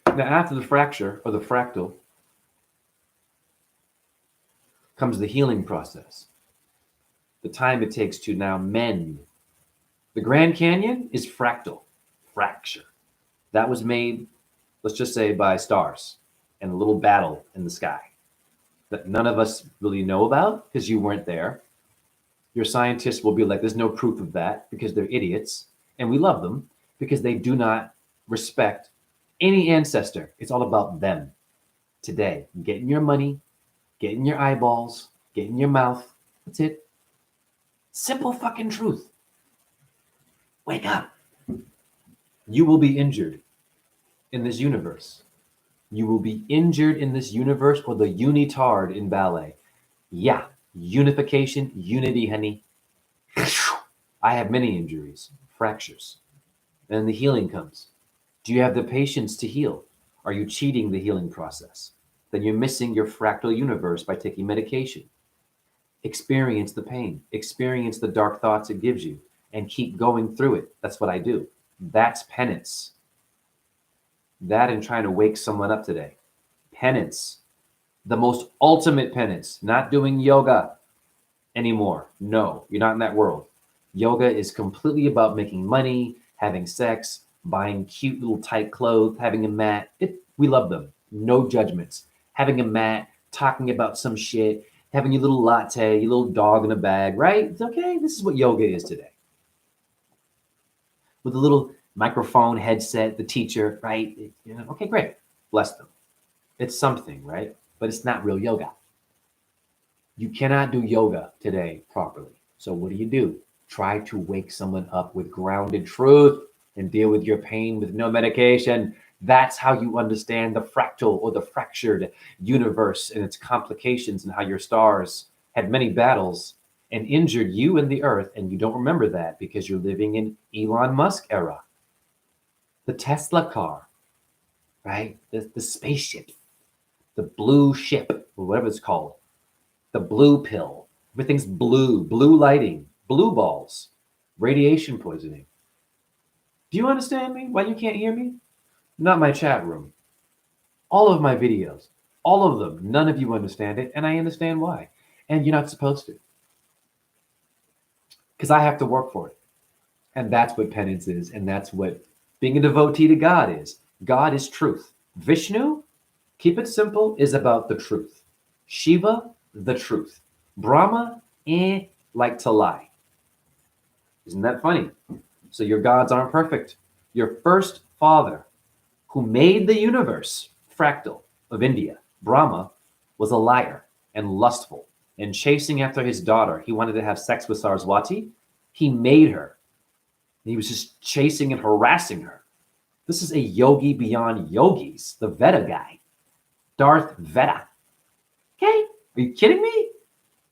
Now, after the fracture or the fractal comes the healing process. The time it takes to now mend. The Grand Canyon is fracture. That was made, let's just say, by stars and a little battle in the sky that none of us really know about because you weren't there. Your scientists will be like, there's no proof of that because they're idiots. And we love them because they do not respect any ancestor. It's all about them today. Getting your money, get in your eyeballs, get in your mouth. That's it. Simple fucking truth. Wake up. You will be injured in this universe. You will be injured in this universe or the unitard in ballet. Yeah, unification, unity, honey. I have many injuries, fractures. Then the healing comes. Do you have the patience to heal? Are you cheating the healing process? Then you're missing your fractal universe by taking medication. Experience the pain, experience the dark thoughts it gives you, and keep going through it. That's what I do. That's penance. That and trying to wake someone up today. Penance. The most ultimate penance. Not doing yoga anymore. No, you're not in that world. Yoga is completely about making money, having sex, buying cute little tight clothes, having a mat. We love them. No judgments. Having a mat, talking about some shit, having your little latte, your little dog in a bag, right? It's okay. This is what yoga is today. With a little microphone headset, the teacher, right? Okay, great. Bless them. It's something, right? But it's not real yoga. You cannot do yoga today properly. So what do? Try to wake someone up with grounded truth and deal with your pain with no medication. That's how you understand the fractal or the fractured universe and its complications and how your stars had many battles and injured you and the earth, and you don't remember that because you're living in Elon Musk era. The Tesla car, right? The spaceship, the blue ship, or whatever it's called, the blue pill. Everything's blue lighting, blue balls, radiation poisoning. Do you understand me? Why you can't hear me? Not my chat room. All of my videos, all of them, none of you understand it, and I understand why. And you're not supposed to. Because I have to work for it. And that's what penance is, and that's what being a devotee to God is. God is truth. Vishnu, keep it simple, is about the truth. Shiva, the truth. Brahma, like to lie. Isn't that funny? So your gods aren't perfect. Your first father, who made the universe, fractal, of India, Brahma, was a liar and lustful and chasing after his daughter. He wanted to have sex with Saraswati. He made her. He was just chasing and harassing her. This is a yogi beyond yogis, the Veda guy, Darth Veda. Okay? Are you kidding me?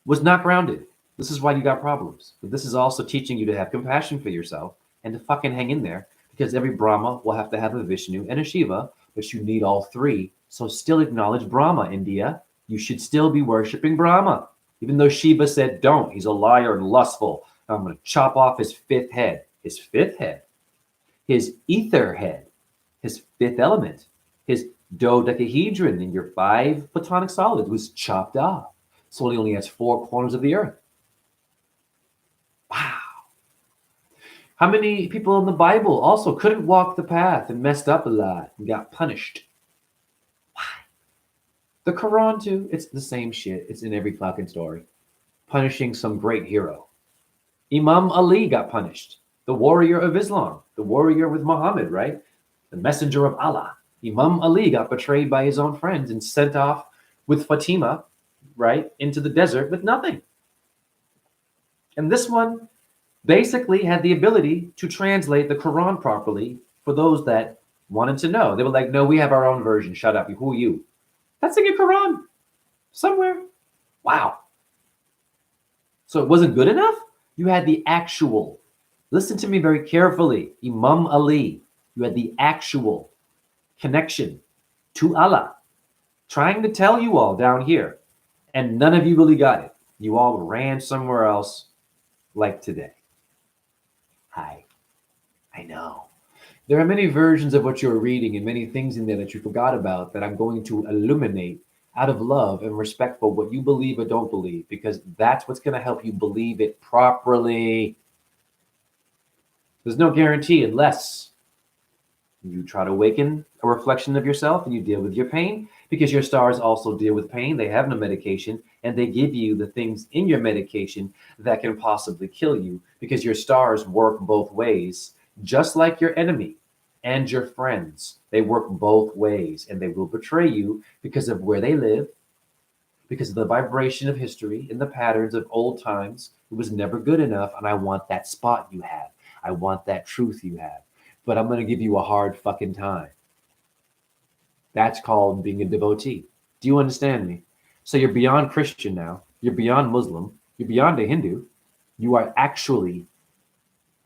Was not grounded. This is why you got problems. But this is also teaching you to have compassion for yourself and to fucking hang in there, because every Brahma will have to have a Vishnu and a Shiva, but you need all three. So still acknowledge Brahma, India. You should still be worshiping Brahma. Even though Shiva said don't. He's a liar and lustful. I'm going to chop off his fifth head. His fifth head. His ether head. His fifth element. His dodecahedron in your 5 platonic solids was chopped off. So he only has 4 corners of the earth. Wow. How many people in the Bible also couldn't walk the path and messed up a lot and got punished? Why? The Quran too, it's the same shit. It's in every fucking story. Punishing some great hero. Imam Ali got punished. The warrior of Islam. The warrior with Muhammad, right? The messenger of Allah. Imam Ali got betrayed by his own friends and sent off with Fatima, right, into the desert with nothing. And this one basically had the ability to translate the Quran properly for those that wanted to know. They were like, no, we have our own version. Shut up. Who are you? That's in your Quran somewhere. Wow. So it wasn't good enough? You had the actual. Listen to me very carefully. Imam Ali. You had the actual connection to Allah. Trying to tell you all down here. And none of you really got it. You all ran somewhere else like today. Hi. I know. There are many versions of what you're reading and many things in there that you forgot about that I'm going to illuminate out of love and respect for what you believe or don't believe, because that's what's going to help you believe it properly. There's no guarantee unless you try to awaken a reflection of yourself and you deal with your pain, because your stars also deal with pain. They have no medication, and they give you the things in your medication that can possibly kill you, because your stars work both ways, just like your enemy and your friends. They work both ways, and they will betray you because of where they live, because of the vibration of history and the patterns of old times. It was never good enough, and I want that spot you have. I want that truth you have. But I'm going to give you a hard fucking time. That's called being a devotee. Do you understand me? So you're beyond Christian now. You're beyond Muslim. You're beyond a Hindu. You are actually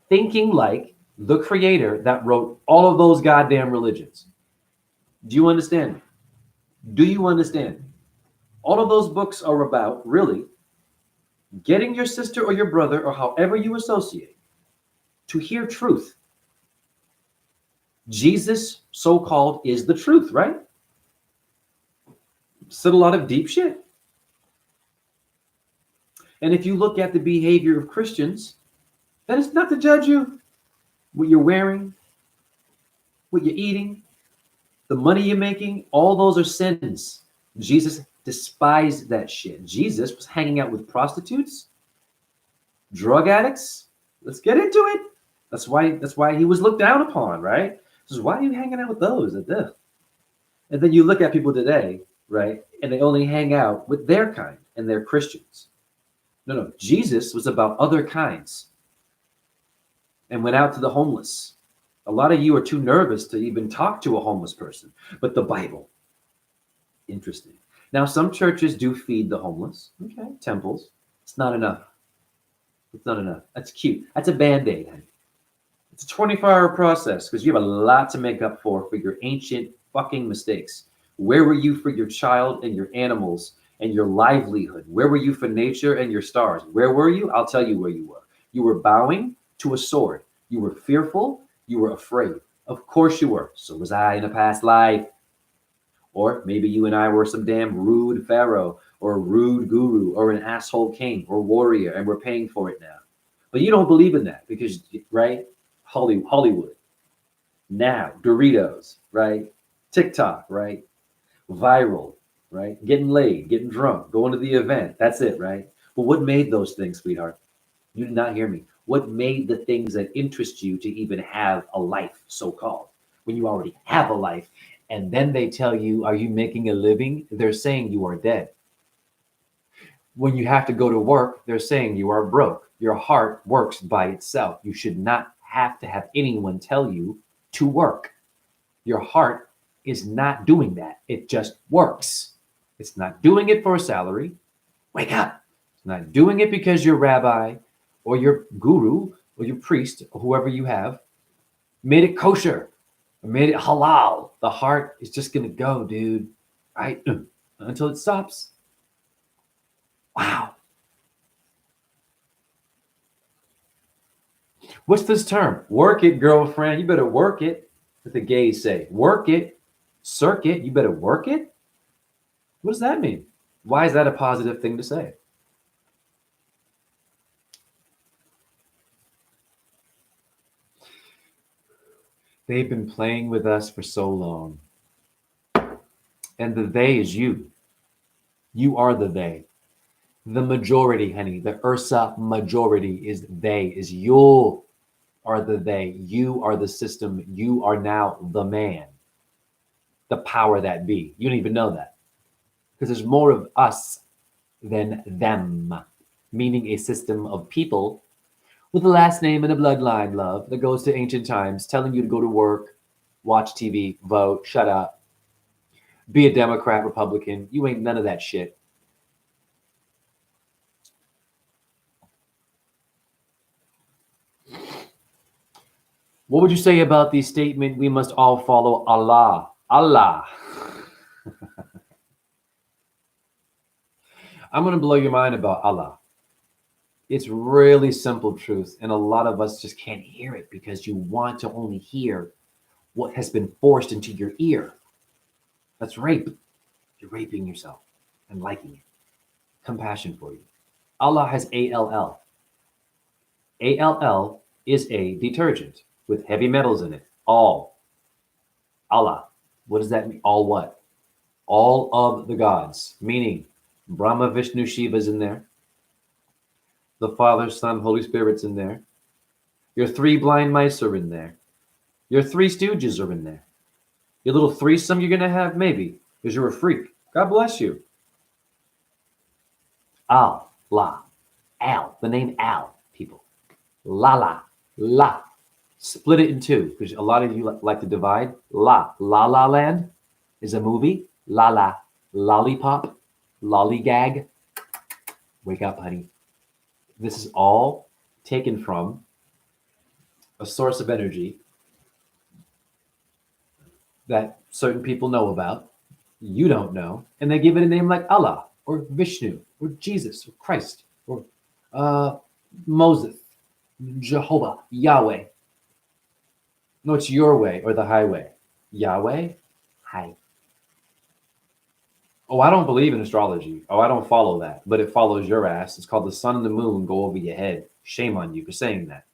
thinking like the creator that wrote all of those goddamn religions. Do you understand me? Do you understand me? All of those books are about really getting your sister or your brother or however you associate to hear truth. Jesus, so-called, is the truth, right? Said a lot of deep shit. And if you look at the behavior of Christians, that is not to judge you. What you're wearing, what you're eating, the money you're making, all those are sins. Jesus despised that shit. Jesus was hanging out with prostitutes, drug addicts. Let's get into it. That's why he was looked down upon, right? This is why are you hanging out with those? And then you look at people today, right? And they only hang out with their kind, and they're Christians. No, Jesus was about other kinds and went out to the homeless. A lot of you are too nervous to even talk to a homeless person, but the Bible, interesting. Now, some churches do feed the homeless, okay, temples. It's not enough. It's not enough. That's cute. That's a Band-Aid, honey. It's a 24-hour process because you have a lot to make up for your ancient fucking mistakes. Where were you for your child and your animals and your livelihood? Where were you for nature and your stars? Where were you? I'll tell you where you were. You were bowing to a sword. You were fearful. You were afraid. Of course you were. So was I in a past life. Or maybe you and I were some damn rude pharaoh or a rude guru or an asshole king or warrior, and we're paying for it now. But you don't believe in that because, right? Hollywood. Now, Doritos, right? TikTok, right? Viral, right? Getting laid, getting drunk, going to the event. That's it, right? But what made those things, sweetheart? You did not hear me. What made the things that interest you to even have a life, so-called, when you already have a life? And then they tell you, are you making a living? They're saying you are dead. When you have to go to work, they're saying you are broke. Your heart works by itself. You should not have to have anyone tell you to work. Your heart is not doing that. It just works. It's not doing it for a salary. Wake up. It's not doing it because your rabbi or your guru or your priest or whoever you have made it kosher or made it halal. The heart is just going to go, dude, right? Until it stops. Wow. What's this term? Work it, girlfriend. You better work it. What the gays say. Work it. Circuit. You better work it. What does that mean? Why is that a positive thing to say? They've been playing with us for so long. And the they is you. You are the they. The majority, honey. The Ursa majority is they. Is you are the they. You are the system. You are now the man. The power that be. You don't even know that. Because there's more of us than them. Meaning a system of people with a last name and a bloodline, love, that goes to ancient times, telling you to go to work, watch TV, vote, shut up, be a Democrat, Republican. You ain't none of that shit. What would you say about the statement, we must all follow Allah? Allah. I'm going to blow your mind about Allah. It's really simple truth. And a lot of us just can't hear it because you want to only hear what has been forced into your ear. That's rape. You're raping yourself and liking it. Compassion for you. Allah has ALL. ALL is a detergent with heavy metals in it. All. Allah. What does that mean? All what? All of the gods. Meaning Brahma, Vishnu, Shiva's in there. The Father, Son, Holy Spirit's in there. Your three blind mice are in there. Your three stooges are in there. Your little threesome you're going to have? Maybe. Because you're a freak. God bless you. Al, La, Al, the name Al, people. La, la, la. Split it in two because a lot of you like to divide. La, La La Land is a movie. La La, lollipop, lollygag. Wake up, honey. This is all taken from a source of energy that certain people know about, you don't know, and they give it a name like Allah or Vishnu or Jesus or Christ or uh, Moses, Jehovah, Yahweh. No, it's your way or the highway. Yahweh, hi. Oh, I don't believe in astrology. Oh, I don't follow that, but it follows your ass. It's called the sun and the moon go over your head. Shame on you for saying that.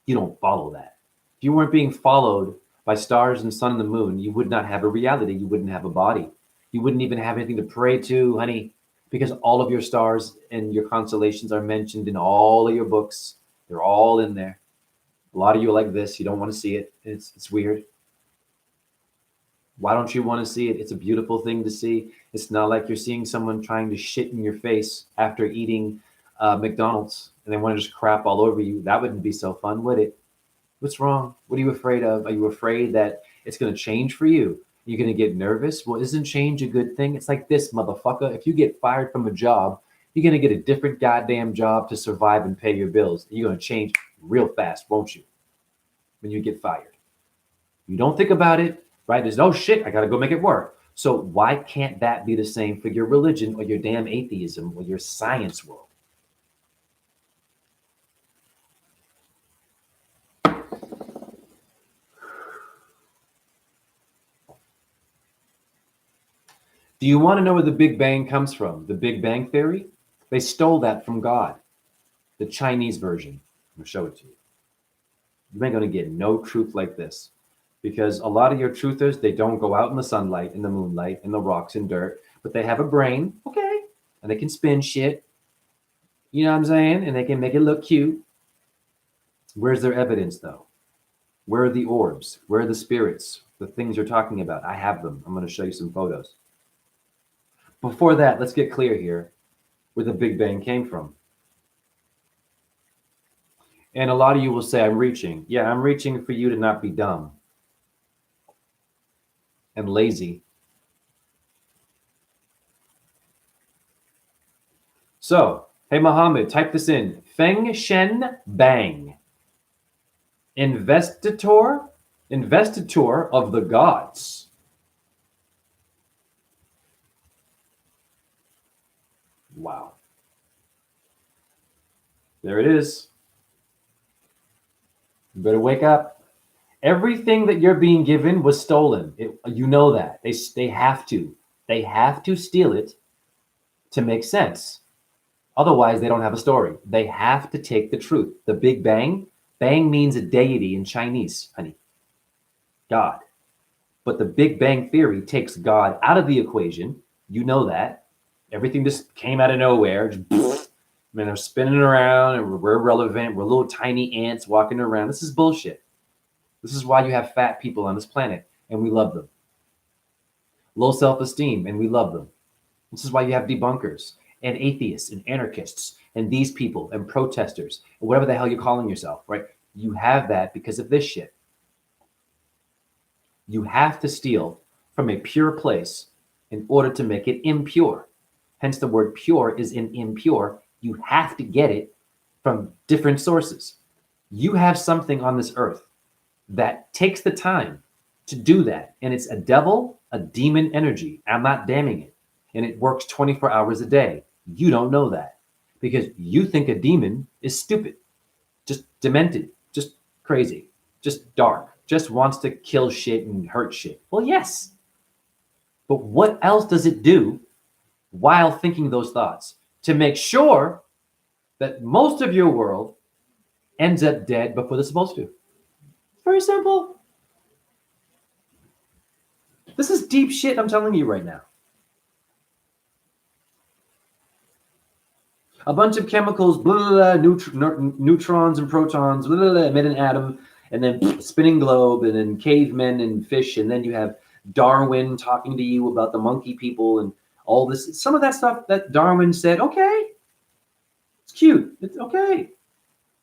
You don't follow that. If you weren't being followed by stars and sun and the moon, you would not have a reality. You wouldn't have a body. You wouldn't even have anything to pray to, honey, because all of your stars and your constellations are mentioned in all of your books. They're all in there. A lot of you are like this. You don't want to see it. It's weird. Why don't you want to see it? It's a beautiful thing to see. It's not like you're seeing someone trying to shit in your face after eating McDonald's and they want to just crap all over you. That wouldn't be so fun, would it? What's wrong? What are you afraid of? Are you afraid that it's going to change for you? You're going to get nervous? Well, isn't change a good thing? It's like this, motherfucker. If you get fired from a job, you're going to get a different goddamn job to survive and pay your bills. You're going to change real fast, won't you? When you get fired. You don't think about it, right? There's no shit. I got to go make it work. So why can't that be the same for your religion or your damn atheism or your science world? Do you want to know where the Big Bang comes from? The Big Bang Theory? They stole that from God, the Chinese version. I'm going to show it to you. You ain't going to get no truth like this because a lot of your truthers, they don't go out in the sunlight, in the moonlight, in the rocks and dirt, but they have a brain, okay, and they can spin shit. You know what I'm saying? And they can make it look cute. Where's their evidence, though? Where are the orbs? Where are the spirits? The things you're talking about? I have them. I'm going to show you some photos. Before that, let's get clear here where the Big Bang came from. And a lot of you will say, I'm reaching. Yeah, I'm reaching for you to not be dumb and lazy. So, hey, Muhammad, type this in. Feng Shen Bang. Investitor of the gods. Wow. There it is. You better wake up. Everything that you're being given was stolen. You know that. They have to. They have to steal it to make sense. Otherwise, they don't have a story. They have to take the truth. The Big Bang, bang means a deity in Chinese, honey. God. But the Big Bang Theory takes God out of the equation. You know that. Everything just came out of nowhere. Just, man, they're spinning around and we're irrelevant. We're little tiny ants walking around. This is bullshit. This is why you have fat people on this planet and we love them. Low self-esteem and we love them. This is why you have debunkers and atheists and anarchists and these people and protesters, or whatever the hell you're calling yourself, right? You have that because of this shit. You have to steal from a pure place in order to make it impure. Hence the word pure is in impure. You have to get it from different sources. You have something on this earth that takes the time to do that. And it's a devil, a demon energy. I'm not damning it. And it works 24 hours a day. You don't know that because you think a demon is stupid, just demented, just crazy, just dark, just wants to kill shit and hurt shit. Well, yes. But what else does it do while thinking those thoughts to make sure that most of your world ends up dead before they're supposed to? It's very simple. This is deep shit I'm telling you right now. A bunch of chemicals, blah, blah, blah, neutrons and protons, blah, blah, blah, emit an atom, and then spinning globe, and then cavemen and fish, and then you have Darwin talking to you about the monkey people and all this, some of that stuff that Darwin said, okay, it's cute. It's okay.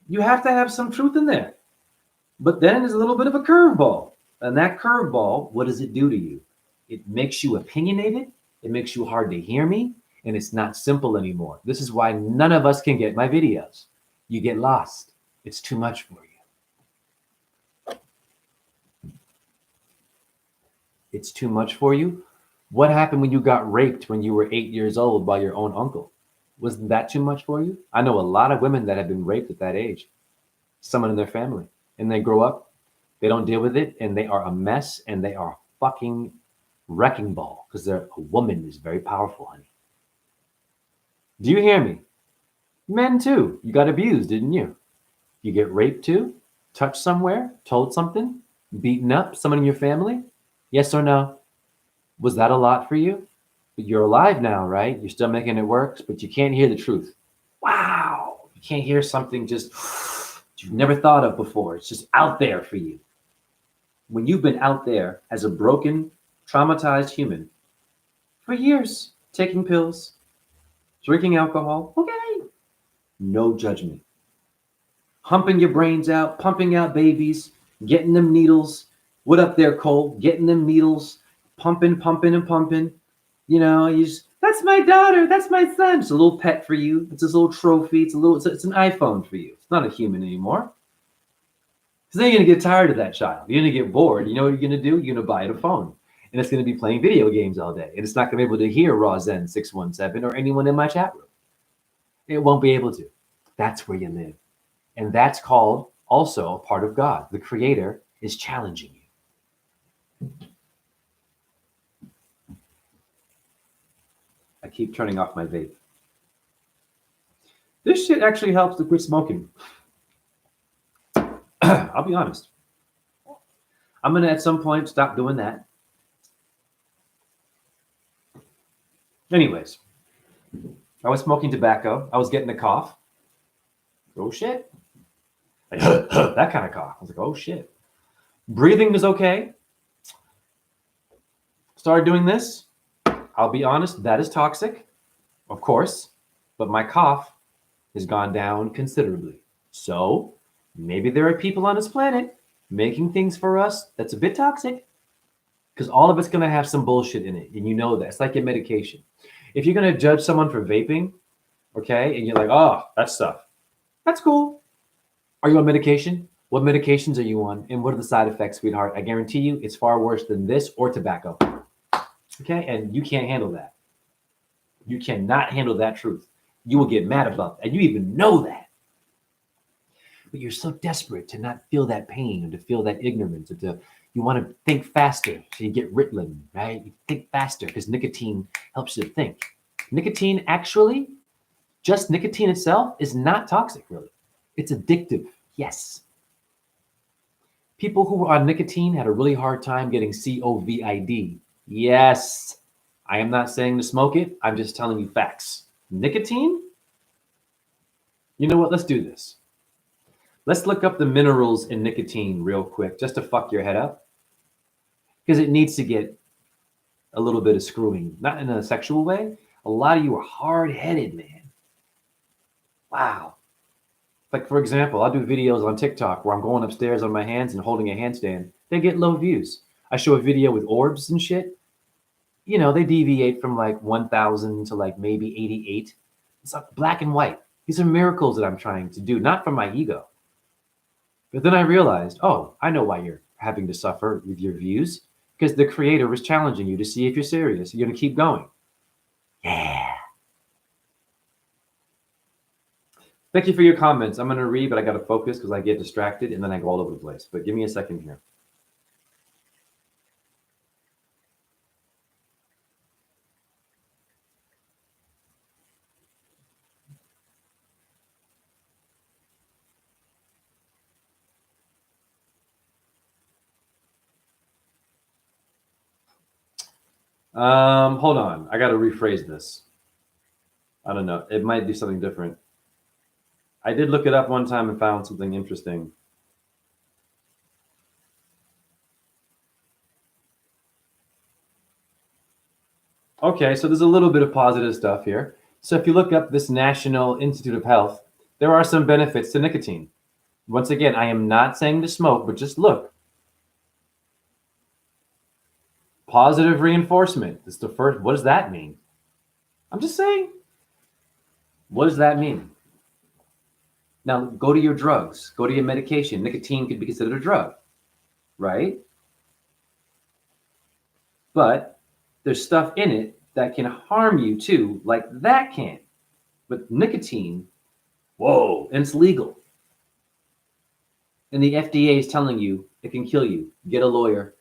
You have to have some truth in there. But then there's a little bit of a curveball. And that curveball, what does it do to you? It makes you opinionated. It makes you hard to hear me. And it's not simple anymore. This is why none of us can get my videos. You get lost. It's too much for you. It's too much for you. What happened when you got raped when you were 8 years old by your own uncle? Wasn't that too much for you? I know a lot of women that have been raped at that age, someone in their family, and they grow up, they don't deal with it, and they are a mess, and they are a fucking wrecking ball because they're a woman is very powerful, honey. Do you hear me? Men too. You got abused, didn't you? You get raped too? Touched somewhere? Told something? Beaten up? Someone in your family? Yes or no? Was that a lot for you? But you're alive now, right? You're still making it work, but you can't hear the truth. Wow. You can't hear something just you've never thought of before. It's just out there for you. When you've been out there as a broken, traumatized human for years, taking pills, drinking alcohol, okay, no judgment. Humping your brains out, pumping out babies, getting them needles. What up there, Cole? Getting them needles, pumping. You know, that's my daughter, that's my son. It's a little pet for you. It's this little trophy. It's an iPhone for you. It's not a human anymore. Because then you're gonna get tired of that child. You're gonna get bored. You know what you're gonna do? You're gonna buy it a phone, and it's gonna be playing video games all day, and it's not gonna be able to hear Razen 617 or anyone in my chat room. It won't be able to. That's where you live, and that's called also a part of God. The Creator is challenging you. I keep turning off my vape. This shit actually helps to quit smoking. I'll be honest. I'm going to at some point stop doing that. Anyways, I was smoking tobacco. I was getting a cough. Oh, shit. Like, that kind of cough. I was like, oh, shit. Breathing was okay. Started doing this. I'll be honest, that is toxic, of course, but my cough has gone down considerably. So maybe there are people on this planet making things for us that's a bit toxic, because all of it's going to have some bullshit in it, and you know that. It's like your medication. If you're going to judge someone for vaping, okay, and you're like, oh, that stuff, that's cool. Are you on medication? What medications are you on, and what are the side effects, sweetheart? I guarantee you it's far worse than this or tobacco. Okay, and you can't handle that. You cannot handle that truth. You will get mad about that. And you even know that. But you're so desperate to not feel that pain and to feel that ignorance. You want to think faster, so you get Ritalin, right? You think faster because nicotine helps you think. Nicotine actually, just nicotine itself is not toxic, really. It's addictive, yes. People who were on nicotine had a really hard time getting COVID. Yes, I am not saying to smoke it. I'm just telling you facts. Nicotine? You know what? Let's do this. Let's look up the minerals in nicotine real quick, just to fuck your head up. Because it needs to get a little bit of screwing, not in a sexual way. A lot of you are hard-headed, man. Wow. Like, for example, I'll do videos on TikTok where I'm going upstairs on my hands and holding a handstand. They get low views. I show a video with orbs and shit. You know, they deviate from like 1,000 to like maybe 88. It's like black and white. These are miracles that I'm trying to do, not from my ego. But then I realized, oh, I know why you're having to suffer with your views, because the Creator was challenging you to see if you're serious. You're going to keep going. Yeah. Thank you for your comments. I'm going to read, but I got to focus because I get distracted and then I go all over the place. But give me a second here. Hold on. I got to rephrase this. I don't know. It might be something different. I did look it up one time and found something interesting. Okay, so there's a little bit of positive stuff here. So if you look up this National Institute of Health, there are some benefits to nicotine. Once again, I am not saying to smoke, but just look. Positive reinforcement. This is the first. What does that mean? I'm just saying. What does that mean? Now go to your drugs, go to your medication. Nicotine could be considered a drug, right? But there's stuff in it that can harm you too, like that can. But nicotine, whoa, and it's legal. And the FDA is telling you it can kill you. Get a lawyer.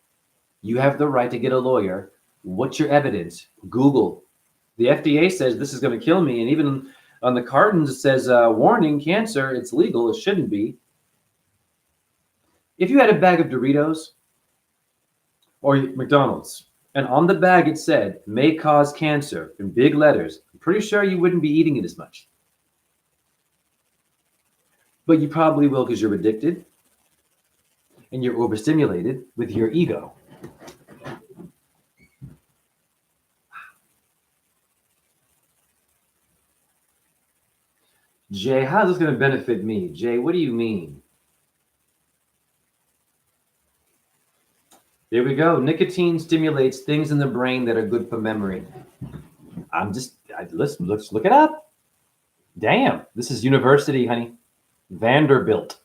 You have the right to get a lawyer. What's your evidence? Google. The FDA says this is going to kill me. And even on the cartons, it says, warning, cancer. It's legal. It shouldn't be. If you had a bag of Doritos or McDonald's, and on the bag it said, may cause cancer in big letters, I'm pretty sure you wouldn't be eating it as much. But you probably will because you're addicted and you're overstimulated with your ego. Jay, how's this going to benefit me? Jay, what do you mean? There we go. Nicotine stimulates things in the brain that are good for memory. Let's look it up. Damn, this is university, honey. Vanderbilt.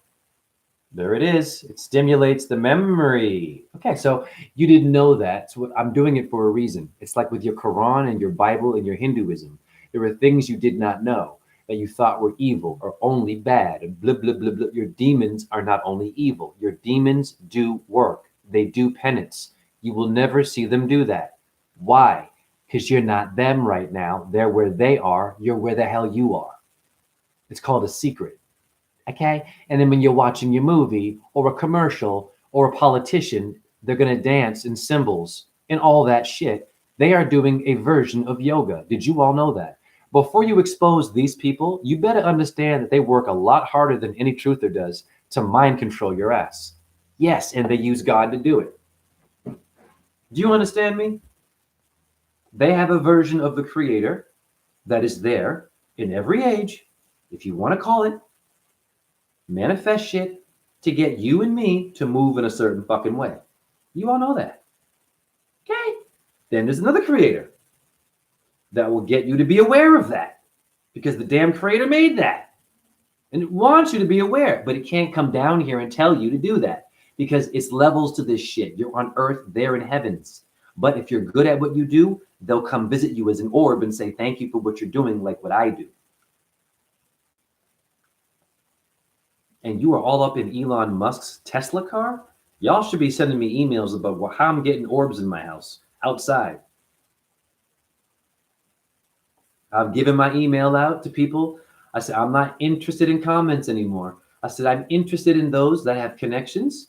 There it is. It stimulates the memory. Okay, so you didn't know that. So I'm doing it for a reason. It's like with your Quran and your Bible and your Hinduism. There were things you did not know that you thought were evil or only bad. And blah, blah, blah, blah. Your demons are not only evil. Your demons do work. They do penance. You will never see them do that. Why? Because you're not them right now. They're where they are. You're where the hell you are. It's called a secret. Okay? And then when you're watching your movie or a commercial or a politician, they're going to dance in symbols and all that shit. They are doing a version of yoga. Did you all know that? Before you expose these people, you better understand that they work a lot harder than any truther does to mind control your ass. Yes, and they use God to do it. Do you understand me? They have a version of the creator that is there in every age, if you want to call it, manifest shit to get you and me to move in a certain fucking way. You all know that. Okay? Then there's another creator that will get you to be aware of that because the damn creator made that and it wants you to be aware, but it can't come down here and tell you to do that because it's levels to this shit. You're on earth, they're in heavens. But if you're good at what you do, they'll come visit you as an orb and say, thank you for what you're doing, like what I do. And you are all up in Elon Musk's Tesla car? Y'all should be sending me emails about how I'm getting orbs in my house outside. I've given my email out to people. I said, I'm not interested in comments anymore. I said, I'm interested in those that have connections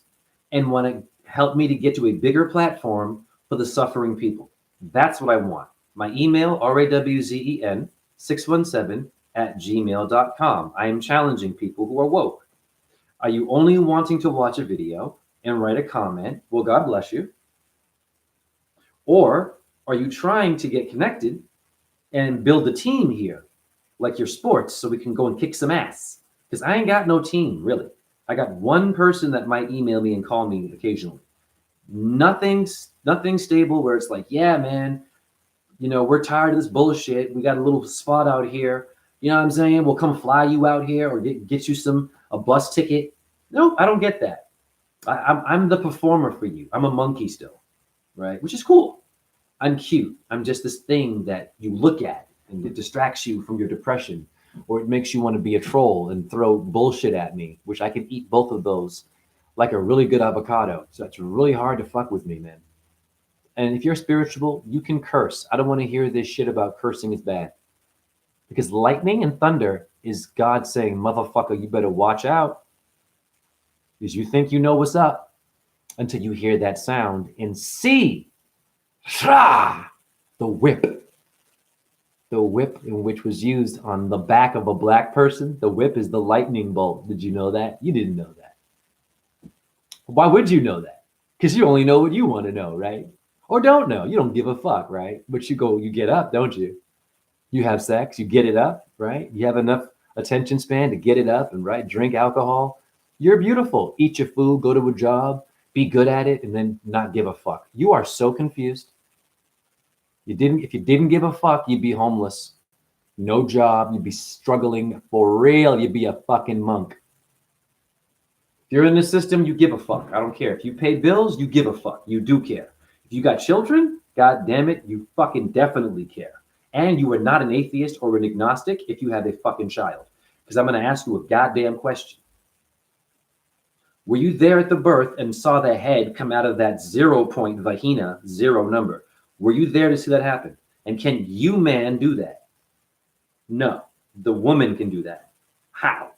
and want to help me to get to a bigger platform for the suffering people. That's what I want. My email, rawzen617@gmail.com. I am challenging people who are woke. Are you only wanting to watch a video and write a comment? Well, God bless you. Or are you trying to get connected and build a team here, like your sports, so we can go and kick some ass? Because I ain't got no team, really. I got one person that might email me and call me occasionally. Nothing stable where it's like, yeah, man, we're tired of this bullshit. We got a little spot out here. You know what I'm saying? We'll come fly you out here or get you a bus ticket. No, I don't get that. I'm the performer for you. I'm a monkey still, right? Which is cool. I'm cute. I'm just this thing that you look at and it distracts you from your depression, or it makes you want to be a troll and throw bullshit at me, which I can eat both of those like a really good avocado. So it's really hard to fuck with me, man. And if you're spiritual, you can curse. I don't want to hear this shit about cursing is bad. Because lightning and thunder is God saying, motherfucker, you better watch out. Because you think you know what's up until you hear that sound and see the whip. The whip in which was used on the back of a black person. The whip is the lightning bolt. Did you know that? You didn't know that. Why would you know that? Because you only know what you want to know, right? Or don't know. You don't give a fuck, right? But you get up, don't you? You have sex, you get it up, right? You have enough attention span to get it up and right, drink alcohol. You're beautiful. Eat your food, go to a job, be good at it, and then not give a fuck. You are so confused. If you didn't give a fuck, you'd be homeless. No job, you'd be struggling for real. You'd be a fucking monk. If you're in the system, you give a fuck. I don't care. If you pay bills, you give a fuck. You do care. If you got children, god damn it, you fucking definitely care. And you are not an atheist or an agnostic if you have a fucking child. Because I'm going to ask you a goddamn question. Were you there at the birth and saw the head come out of that 0 point vagina, 0 number? Were you there to see that happen? And can you, man, do that? No. The woman can do that. How?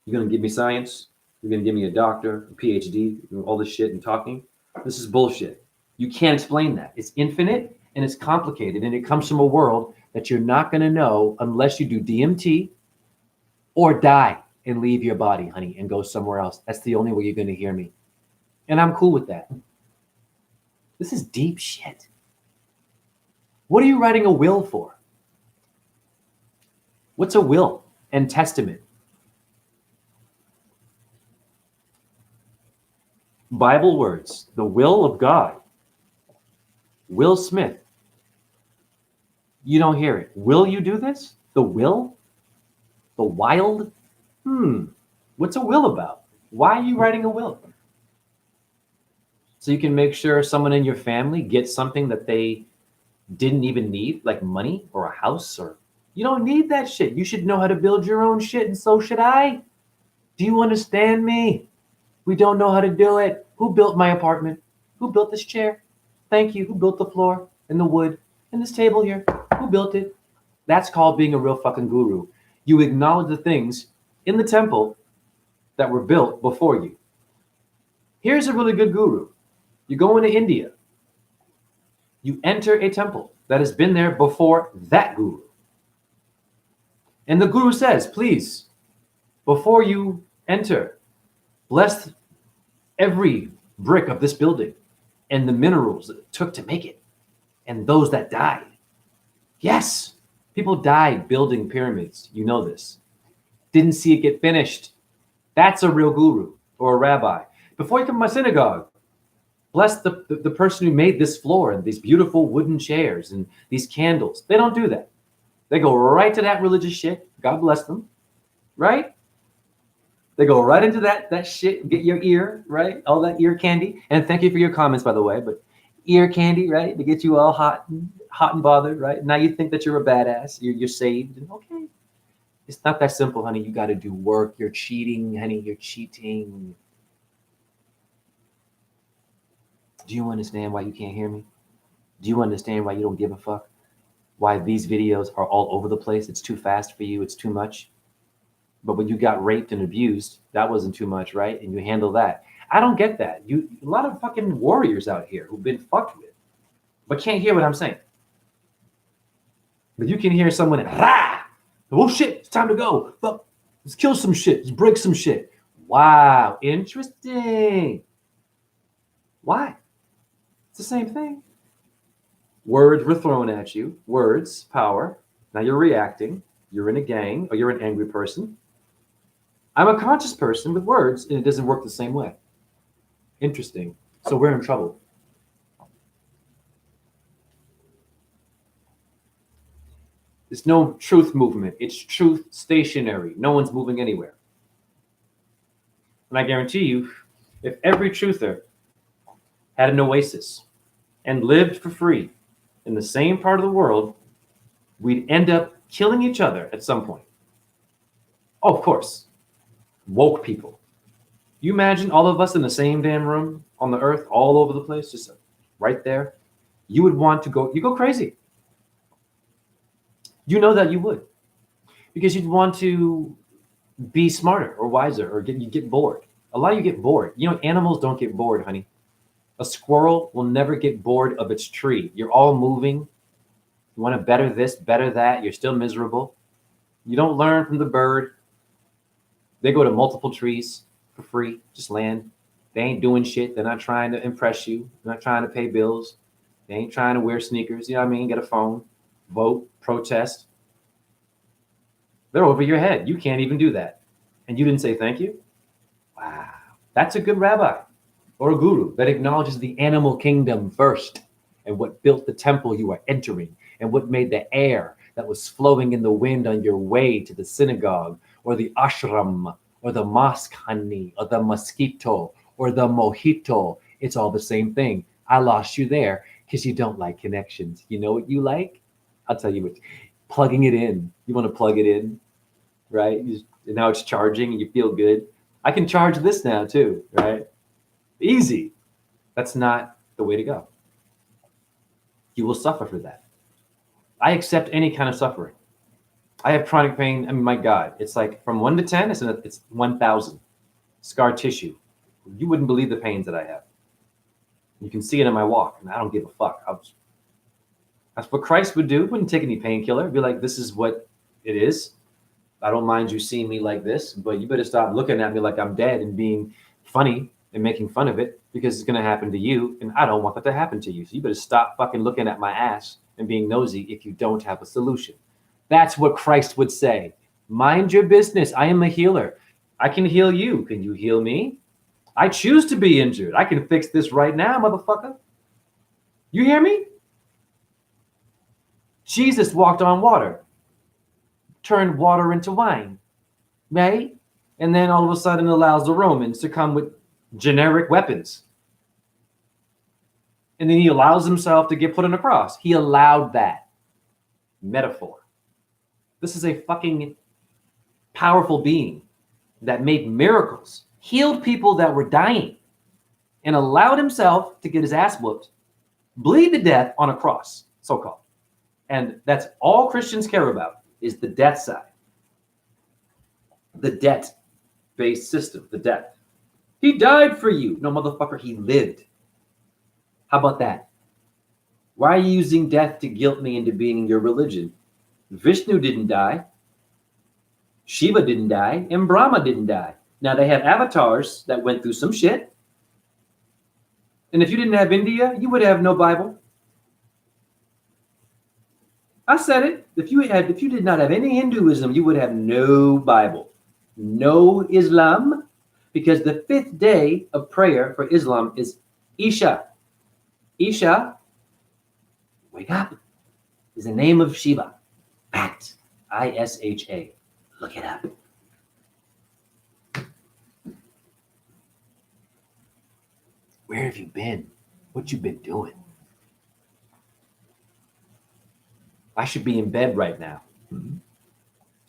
You're going to give me science? You're going to give me a doctor, a PhD, all this shit and talking? This is bullshit. You can't explain that. It's infinite and it's complicated, and it comes from a world that you're not going to know unless you do DMT or die and leave your body, honey, and go somewhere else. That's the only way you're going to hear me. And I'm cool with that. This is deep shit. What are you writing a will for? What's a will and testament? Bible words, the will of God. Will Smith. You don't hear it. Will you do this? The will? The wild? What's a will about? Why are you writing a will? So you can make sure someone in your family gets something that they didn't even need, like money or a house, or you don't need that shit. You should know how to build your own shit, and so should I. Do you understand me? We don't know how to do it. Who built my apartment? Who built this chair? Thank you. Who built the floor and the wood and this table here? Who built it? That's called being a real fucking guru. You acknowledge the things in the temple that were built before you. Here's a really good guru. You go into India. You enter a temple that has been there before that guru. And the guru says, please, before you enter, bless every brick of this building and the minerals that it took to make it and those that died. Yes, people died building pyramids. You know this. Didn't see it get finished. That's a real guru or a rabbi. Before you come to my synagogue, bless the person who made this floor and these beautiful wooden chairs and these candles. They don't do that. They go right to that religious shit. God bless them, right? They go right into that shit, get your ear, right? All that ear candy. And thank you for your comments, by the way. But ear candy, right? To get you all hot and bothered, right? Now you think that you're a badass. You're saved. And okay. It's not that simple, honey. You got to do work. You're cheating, honey. You're cheating. Do you understand why you can't hear me? Do you understand why you don't give a fuck? Why these videos are all over the place? It's too fast for you. It's too much. But when you got raped and abused, that wasn't too much, right? And you handle that. I don't get that. A lot of fucking warriors out here who've been fucked with, but can't hear what I'm saying. But you can hear someone, oh shit, it's time to go. Fuck, let's kill some shit. Let's break some shit. Wow, interesting. Why? It's the same thing. Words were thrown at you. Words, power. Now you're reacting. You're in a gang, or you're an angry person. I'm a conscious person with words, and it doesn't work the same way. Interesting. So we're in trouble. There's no truth movement. It's truth stationary. No one's moving anywhere. And I guarantee you, if every truther had an oasis and lived for free in the same part of the world, we'd end up killing each other at some point. Oh, of course. Woke people. You imagine all of us in the same damn room on the earth, all over the place, just right there? You would want to go, you go crazy. You know that you would. Because you'd want to be smarter or wiser, or you get bored. A lot of you get bored. You know, animals don't get bored, honey. A squirrel will never get bored of its tree. You're all moving. You want to better this, better that. You're still miserable. You don't learn from the bird. They go to multiple trees for free, just land. They ain't doing shit. They're not trying to impress you. They're not trying to pay bills. They ain't trying to wear sneakers. You know what I mean? Get a phone, vote, protest. They're over your head. You can't even do that. And you didn't say thank you? Wow. That's a good rabbi or a guru that acknowledges the animal kingdom first and what built the temple you are entering and what made the air that was flowing in the wind on your way to the synagogue or the ashram or the mosque honey or the mosquito or the mojito. It's all the same thing. I lost you there because you don't like connections. You know what you like? I'll tell you what. Plugging it in. You want to plug it in, right? Now it's charging and you feel good. I can charge this now too, right? Easy. That's not the way to go. You will suffer for that. I accept any kind of suffering. I have chronic pain. I mean, my God, it's like from 1 to 10, it's 1,000. Scar tissue. You wouldn't believe the pains that I have. You can see it in my walk, and I don't give a fuck. That's what Christ would do. Wouldn't take any painkiller. Be like, this is what it is. I don't mind you seeing me like this, but you better stop looking at me like I'm dead and being funny and making fun of it because it's going to happen to you, and I don't want that to happen to you. So you better stop fucking looking at my ass and being nosy if you don't have a solution. That's what Christ would say. Mind your business. I am a healer. I can heal you. Can you heal me? I choose to be injured. I can fix this right now, motherfucker. You hear me? Jesus walked on water, turned water into wine, right? And then all of a sudden allows the Romans to come with generic weapons. And then he allows himself to get put on a cross. He allowed that. Metaphor. This is a fucking powerful being that made miracles, healed people that were dying, and allowed himself to get his ass whooped, bleed to death on a cross, so-called. And that's all Christians care about is the death side. The debt-based system, the death. He died for you. No, motherfucker, he lived. How about that? Why are you using death to guilt me into being in your religion? Vishnu didn't die. Shiva didn't die. And Brahma didn't die. Now, they have avatars that went through some shit. And if you didn't have India, you would have no Bible. I said it. If you did not have any Hinduism, you would have no Bible, no Islam, because the 5th day of prayer for Islam is Isha. Isha, wake up, is the name of Shiva. Fact. Isha. Look it up. Where have you been? What you been doing? I should be in bed right now.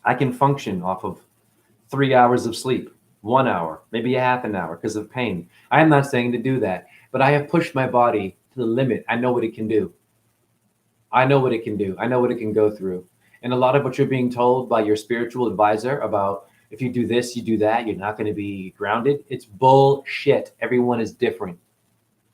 I can function off of 3 hours of sleep, 1 hour, maybe a half an hour because of pain. I am not saying to do that, but I have pushed my body to the limit. I know what it can do. I know what it can do. I know what it can go through. And a lot of what you're being told by your spiritual advisor about if you do this, you do that, you're not going to be grounded. It's bullshit. Everyone is different.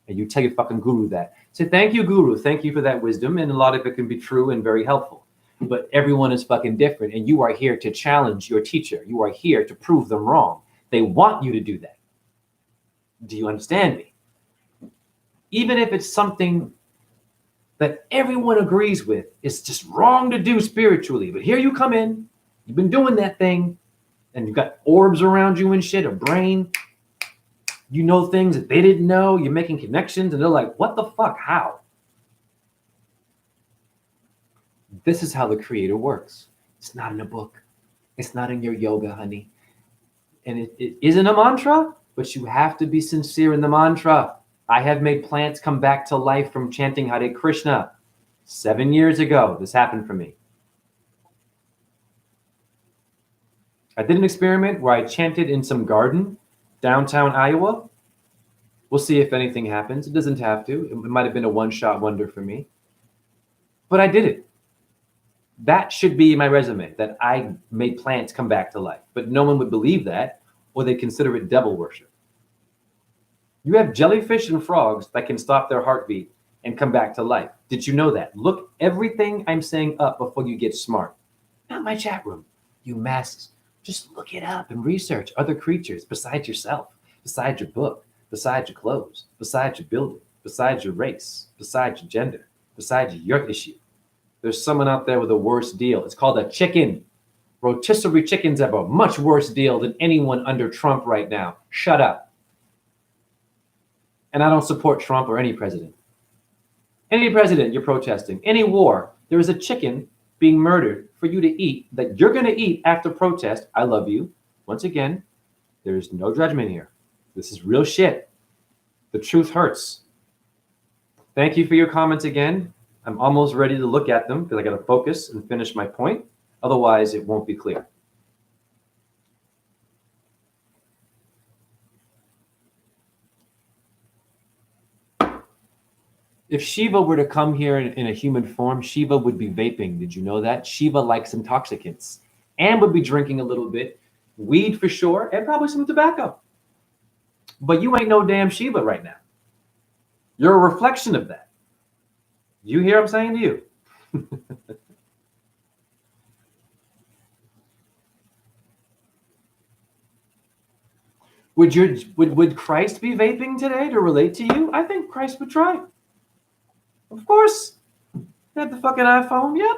And you tell your fucking guru that. Say, thank you, guru. Thank you for that wisdom. And a lot of it can be true and very helpful. But everyone is fucking different. And you are here to challenge your teacher. You are here to prove them wrong. They want you to do that. Do you understand me? Even if it's something that everyone agrees with, it's just wrong to do spiritually. But here you come in. You've been doing that thing. And you've got orbs around you and shit, a brain. You know things that they didn't know. You're making connections. And they're like, what the fuck? How? This is how the creator works. It's not in a book. It's not in your yoga, honey. And it isn't a mantra, but you have to be sincere in the mantra. I have made plants come back to life from chanting Hare Krishna. 7 years ago, this happened for me. I did an experiment where I chanted in some garden, downtown Iowa. We'll see if anything happens. It doesn't have to. It might have been a one-shot wonder for me. But I did it. That should be my resume, that I made plants come back to life. But no one would believe that, or they'd consider it devil worship. You have jellyfish and frogs that can stop their heartbeat and come back to life. Did you know that? Look everything I'm saying up before you get smart. Not my chat room. You masks. Just look it up and research other creatures besides yourself, besides your book. besides your clothes, besides your building, besides your race, besides your gender, besides your issue. There's someone out there with a worse deal. It's called a chicken. Rotisserie chickens have a much worse deal than anyone under Trump right now. Shut up. And I don't support Trump or any president. Any president you're protesting, any war, there is a chicken being murdered for you to eat that you're going to eat after protest. I love you. Once again, there is no judgment here. This is real shit. The truth hurts. Thank you for your comments again. I'm almost ready to look at them because I got to focus and finish my point. Otherwise, it won't be clear. If Shiva were to come here in a human form, Shiva would be vaping. Did you know that? Shiva likes intoxicants and would be drinking a little bit. Weed for sure, and probably some tobacco. But you ain't no damn Shiva right now. You're a reflection of that. You hear what I'm saying to you? Would Christ be vaping today to relate to you? I think Christ would try. Of course. Had the fucking iPhone, yep.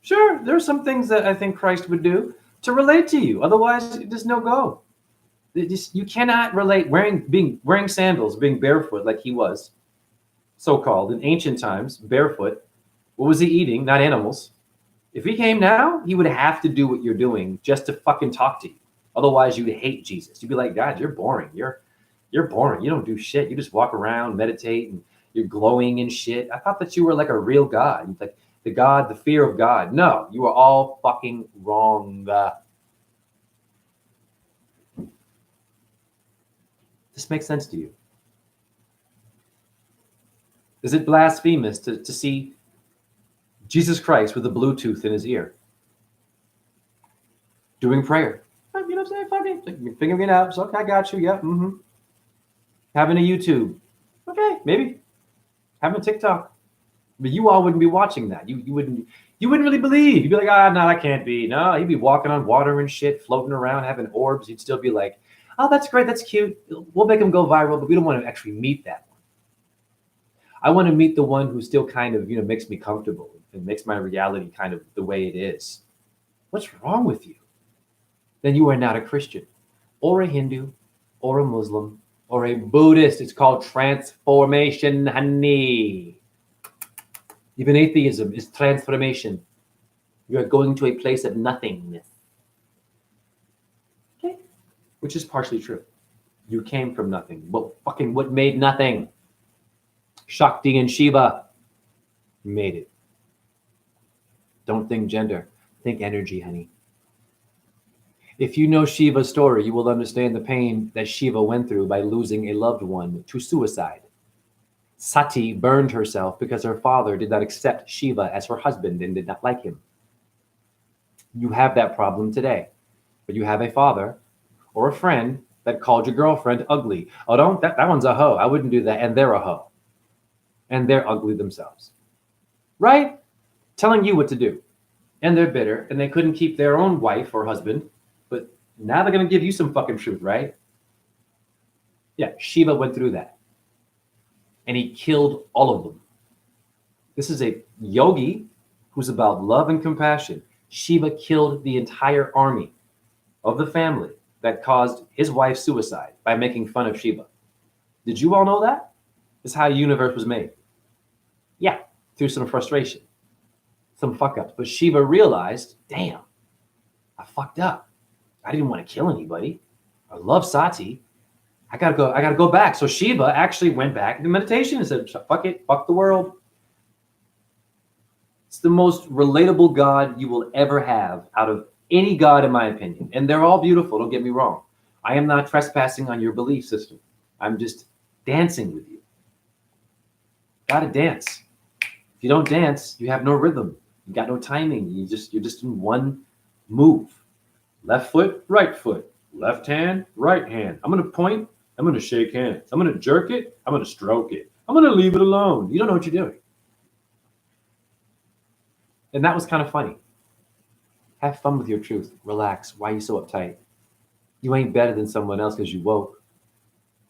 Sure, there are some things that I think Christ would do to relate to you. Otherwise, there's no go. You cannot relate wearing sandals, being barefoot like he was, so-called in ancient times, barefoot. What was he eating? Not animals. If he came now, he would have to do what you're doing just to fucking talk to you. Otherwise, you'd hate Jesus. You'd be like, God, you're boring. You're boring. You don't do shit. You just walk around, meditate, and you're glowing and shit. I thought that you were like a real God, like the God, the fear of God. No, you are all fucking wrong. This makes sense to you? Is it blasphemous to see Jesus Christ with a Bluetooth in his ear doing prayer? You know what I'm saying? Fucking figuring it out. So, okay, I got you. Yeah. Mm-hmm. Having a YouTube. Okay, maybe. Having a TikTok. But you all wouldn't be watching that. You wouldn't really believe. You'd be like, no, that can't be. No, he'd be walking on water and shit, floating around, having orbs. You'd still be like, oh, that's great. That's cute. We'll make him go viral, but we don't want to actually meet that one. I want to meet the one who still kind of, makes me comfortable and makes my reality kind of the way it is. What's wrong with you? Then you are not a Christian or a Hindu or a Muslim or a Buddhist. It's called transformation, honey. Even atheism is transformation. You're going to a place of nothingness. Okay. Which is partially true. You came from nothing. What made nothing? Shakti and Shiva made it. Don't think gender. Think energy, honey. If you know Shiva's story, you will understand the pain that Shiva went through by losing a loved one to suicide. Sati burned herself because her father did not accept Shiva as her husband and did not like him. You have that problem today, but you have a father or a friend that called your girlfriend ugly. Oh, that one's a hoe. I wouldn't do that. And they're a hoe. And they're ugly themselves. Right? Telling you what to do. And they're bitter and they couldn't keep their own wife or husband. But now they're going to give you some fucking truth, right? Yeah, Shiva went through that. And he killed all of them. This is a yogi who's about love and compassion. Shiva killed the entire army of the family that caused his wife's suicide by making fun of Shiva. Did you all know that? This is how the universe was made. Yeah, through some frustration, some fuck ups. But Shiva realized, damn, I fucked up. I didn't want to kill anybody. I love Sati. I gotta go back. So Shiva actually went back into meditation and said, fuck it, fuck the world. It's the most relatable God you will ever have out of any God, in my opinion. And they're all beautiful, don't get me wrong. I am not trespassing on your belief system. I'm just dancing with you. Gotta dance. If you don't dance, you have no rhythm. You got no timing. You're just in one move. Left foot, right foot. Left hand, right hand. I'm going to point. I'm going to shake hands. I'm going to jerk it. I'm going to stroke it. I'm going to leave it alone. You don't know what you're doing. And that was kind of funny. Have fun with your truth. Relax. Why are you so uptight? You ain't better than someone else because you woke.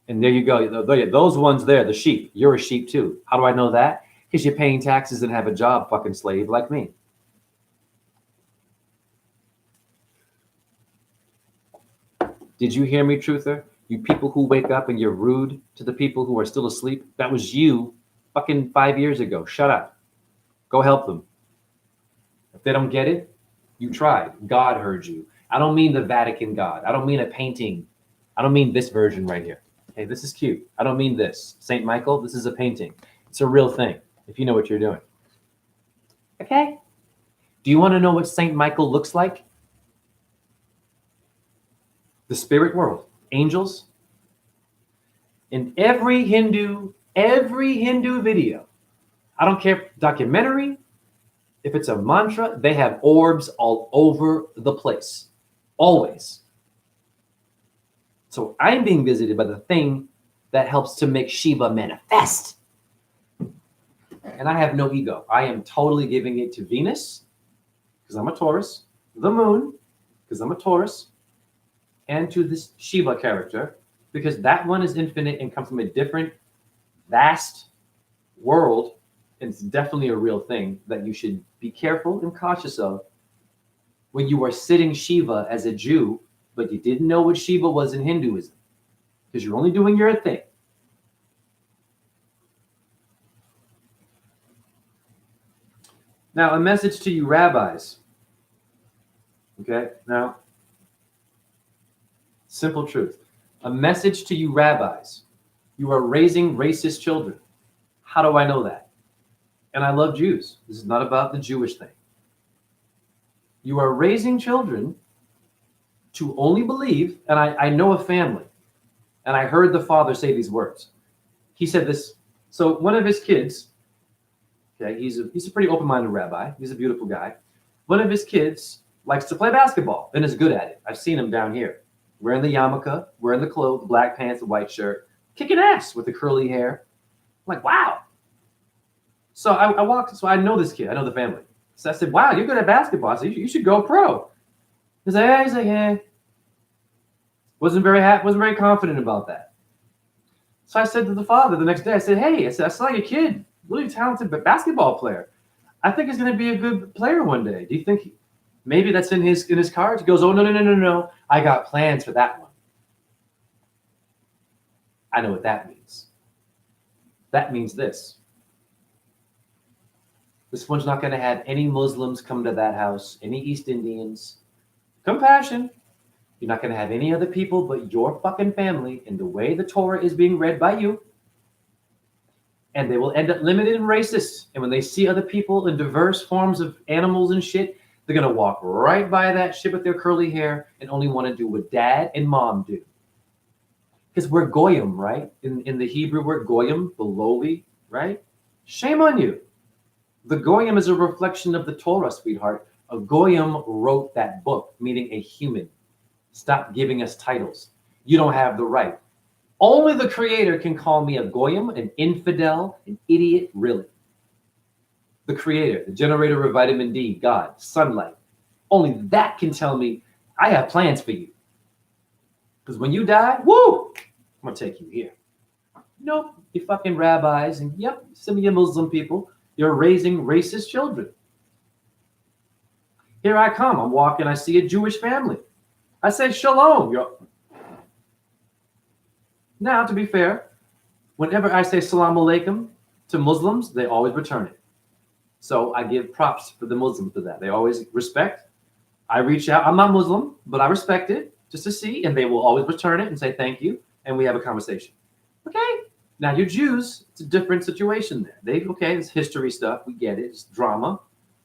And there you go. Those ones there, the sheep. You're a sheep too. How do I know that? Because you're paying taxes and have a job, fucking slave like me. Did you hear me, truther? You people who wake up and you're rude to the people who are still asleep, that was you fucking 5 years ago. Shut up. Go help them. If they don't get it, you tried. God heard you. I don't mean the Vatican God. I don't mean a painting. I don't mean this version right here. Hey, this is cute. I don't mean this. St. Michael, this is a painting. It's a real thing, if you know what you're doing. Okay? Do you want to know what St. Michael looks like? The spirit world, angels. In every Hindu video, I don't care, documentary, if it's a mantra, they have orbs all over the place. Always. So I'm being visited by the thing that helps to make Shiva manifest. And I have no ego. I am totally giving it to Venus, because I'm a Taurus, the moon, because I'm a Taurus, and to this Shiva character, because that one is infinite and comes from a different, vast world. And it's definitely a real thing that you should be careful and cautious of when you are sitting Shiva as a Jew, but you didn't know what Shiva was in Hinduism, because you're only doing your thing. Now, a message to you rabbis. Okay, now, simple truth. A message to you rabbis. You are raising racist children. How do I know that? And I love Jews. This is not about the Jewish thing. You are raising children to only believe, and I know a family, and I heard the father say these words. He said this. So one of his kids, okay, he's a pretty open-minded rabbi. He's a beautiful guy. One of his kids likes to play basketball and is good at it. I've seen him down here, wearing the yarmulke, wearing the clothes, black pants, the white shirt, kicking ass with the curly hair. I'm like, wow. So I walked, so I know this kid, I know the family. So I said, wow, you're good at basketball. So you should go pro. He's like, yeah. Wasn't very confident about that. So I said to the father the next day, I said, hey, I saw your kid, really talented basketball player. I think he's going to be a good player one day. Do you think maybe that's in his cards? He goes, oh, no. I got plans for that one. I know what that means. That means this. This one's not going to have any Muslims come to that house, any East Indians. Compassion. You're not going to have any other people but your fucking family in the way the Torah is being read by you. And they will end up limited and racist. And when they see other people in diverse forms of animals and shit, they're going to walk right by that shit with their curly hair and only want to do what dad and mom do. Because we're goyim, right? In the Hebrew word goyim, the lowly, right? Shame on you. The goyim is a reflection of the Torah, sweetheart. A goyim wrote that book, meaning a human. Stop giving us titles. You don't have the right. Only the Creator can call me a goyim, an infidel, an idiot, really. The Creator, the generator of vitamin D, God, sunlight. Only that can tell me I have plans for you. Because when you die, woo, I'm going to take you here. Nope, you fucking rabbis, and yep, some of you Muslim people, you're raising racist children. Here I come. I'm walking. I see a Jewish family. I say, shalom. Now, to be fair, whenever I say salam alaikum to Muslims, they always return it. So I give props for the Muslims for that. They always respect. I reach out. I'm not Muslim, but I respect it just to see. And they will always return it and say thank you. And we have a conversation. Okay. Now, you Jews, it's a different situation there. It's history stuff. We get it. It's drama.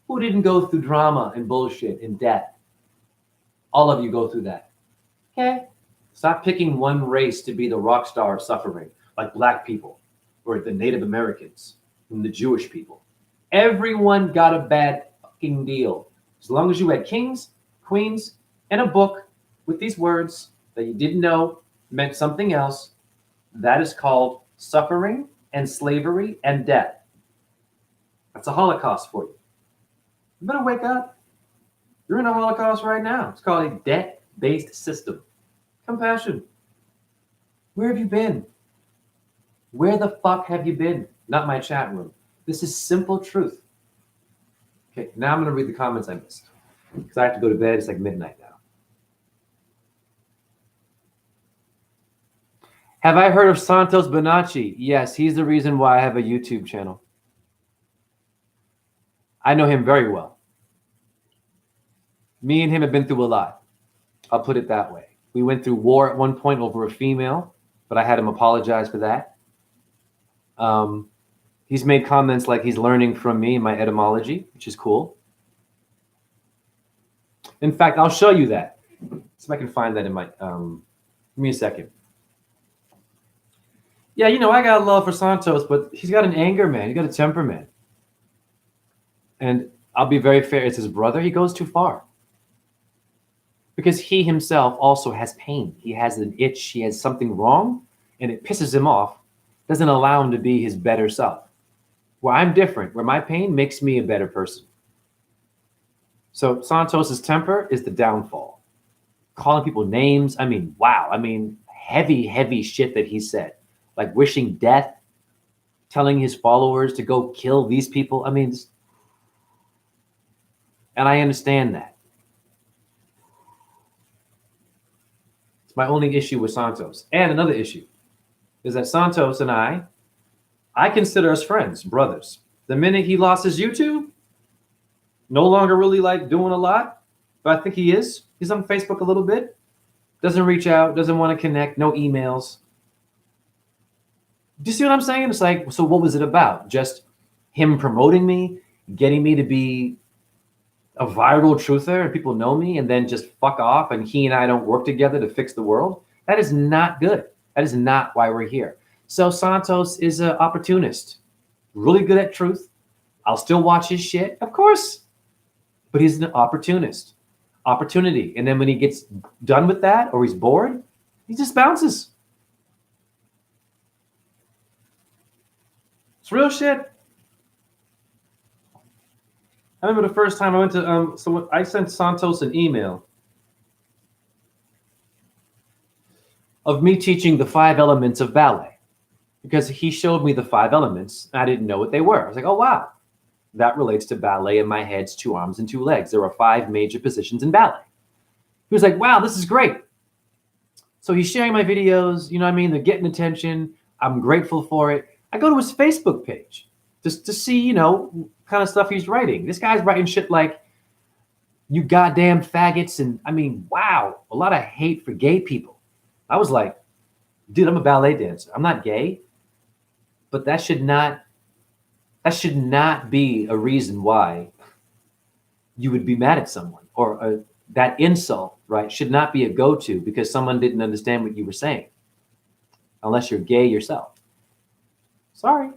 Who didn't go through drama and bullshit and death? All of you go through that. Okay? Stop picking one race to be the rock star of suffering, like black people or the Native Americans and the Jewish people. Everyone got a bad fucking deal. As long as you had kings, queens, and a book with these words that you didn't know meant something else, that is called suffering and slavery and death. That's a Holocaust for you. You better wake up. You're in a Holocaust right now. It's called a debt-based system. Compassion. Where have you been? Where the fuck have you been? Not my chat room. This is simple truth. Okay, now I'm going to read the comments I missed because I have to go to bed. It's like midnight now. Have I heard of Santos Bonacci? Yes, he's the reason why I have a YouTube channel. I know him very well. Me and him have been through a lot. I'll put it that way. We went through war at one point over a female, but I had him apologize for that. He's made comments like he's learning from me and my etymology, which is cool. In fact, I'll show you that. See if I can find that in my, give me a second. Yeah, you know, I got love for Santos, but he's got an anger, man. He's got a temperament. And I'll be very fair. It's his brother. He goes too far. Because he himself also has pain. He has an itch. He has something wrong, and it pisses him off. Doesn't allow him to be his better self. Where I'm different, where my pain makes me a better person. So Santos's temper is the downfall. Calling people names. I mean, wow. I mean, heavy, heavy shit that he said. Like wishing death, telling his followers to go kill these people. I mean, and I understand that. It's my only issue with Santos. And another issue is that Santos and I consider us friends, brothers. The minute he lost his YouTube, no longer really like doing a lot, but I think he is. He's on Facebook a little bit. Doesn't reach out, doesn't want to connect, no emails. Do you see what I'm saying? It's like, so what was it about? Just him promoting me, getting me to be a viral truther and people know me and then just fuck off and he and I don't work together to fix the world? That is not good. That is not why we're here. So Santos is an opportunist, really good at truth. I'll still watch his shit, of course, but he's an opportunist. Opportunity. And then when he gets done with that or he's bored, he just bounces. It's real shit. I remember the first time I went to, so I sent Santos an email of me teaching the 5 elements of ballet because he showed me the 5 elements. And I didn't know what they were. I was like, oh, wow, that relates to ballet in my head's 2 arms and 2 legs. There are 5 major positions in ballet. He was like, wow, this is great. So he's sharing my videos, you know what I mean? They're getting attention. I'm grateful for it. I go to his Facebook page just to see, you know, kind of stuff he's writing. This guy's writing shit like, you goddamn faggots. And I mean, wow, a lot of hate for gay people. I was like, dude, I'm a ballet dancer. I'm not gay. But that should not be a reason why you would be mad at someone, or that insult, right? Should not be a go-to because someone didn't understand what you were saying, unless you're gay yourself. Sorry.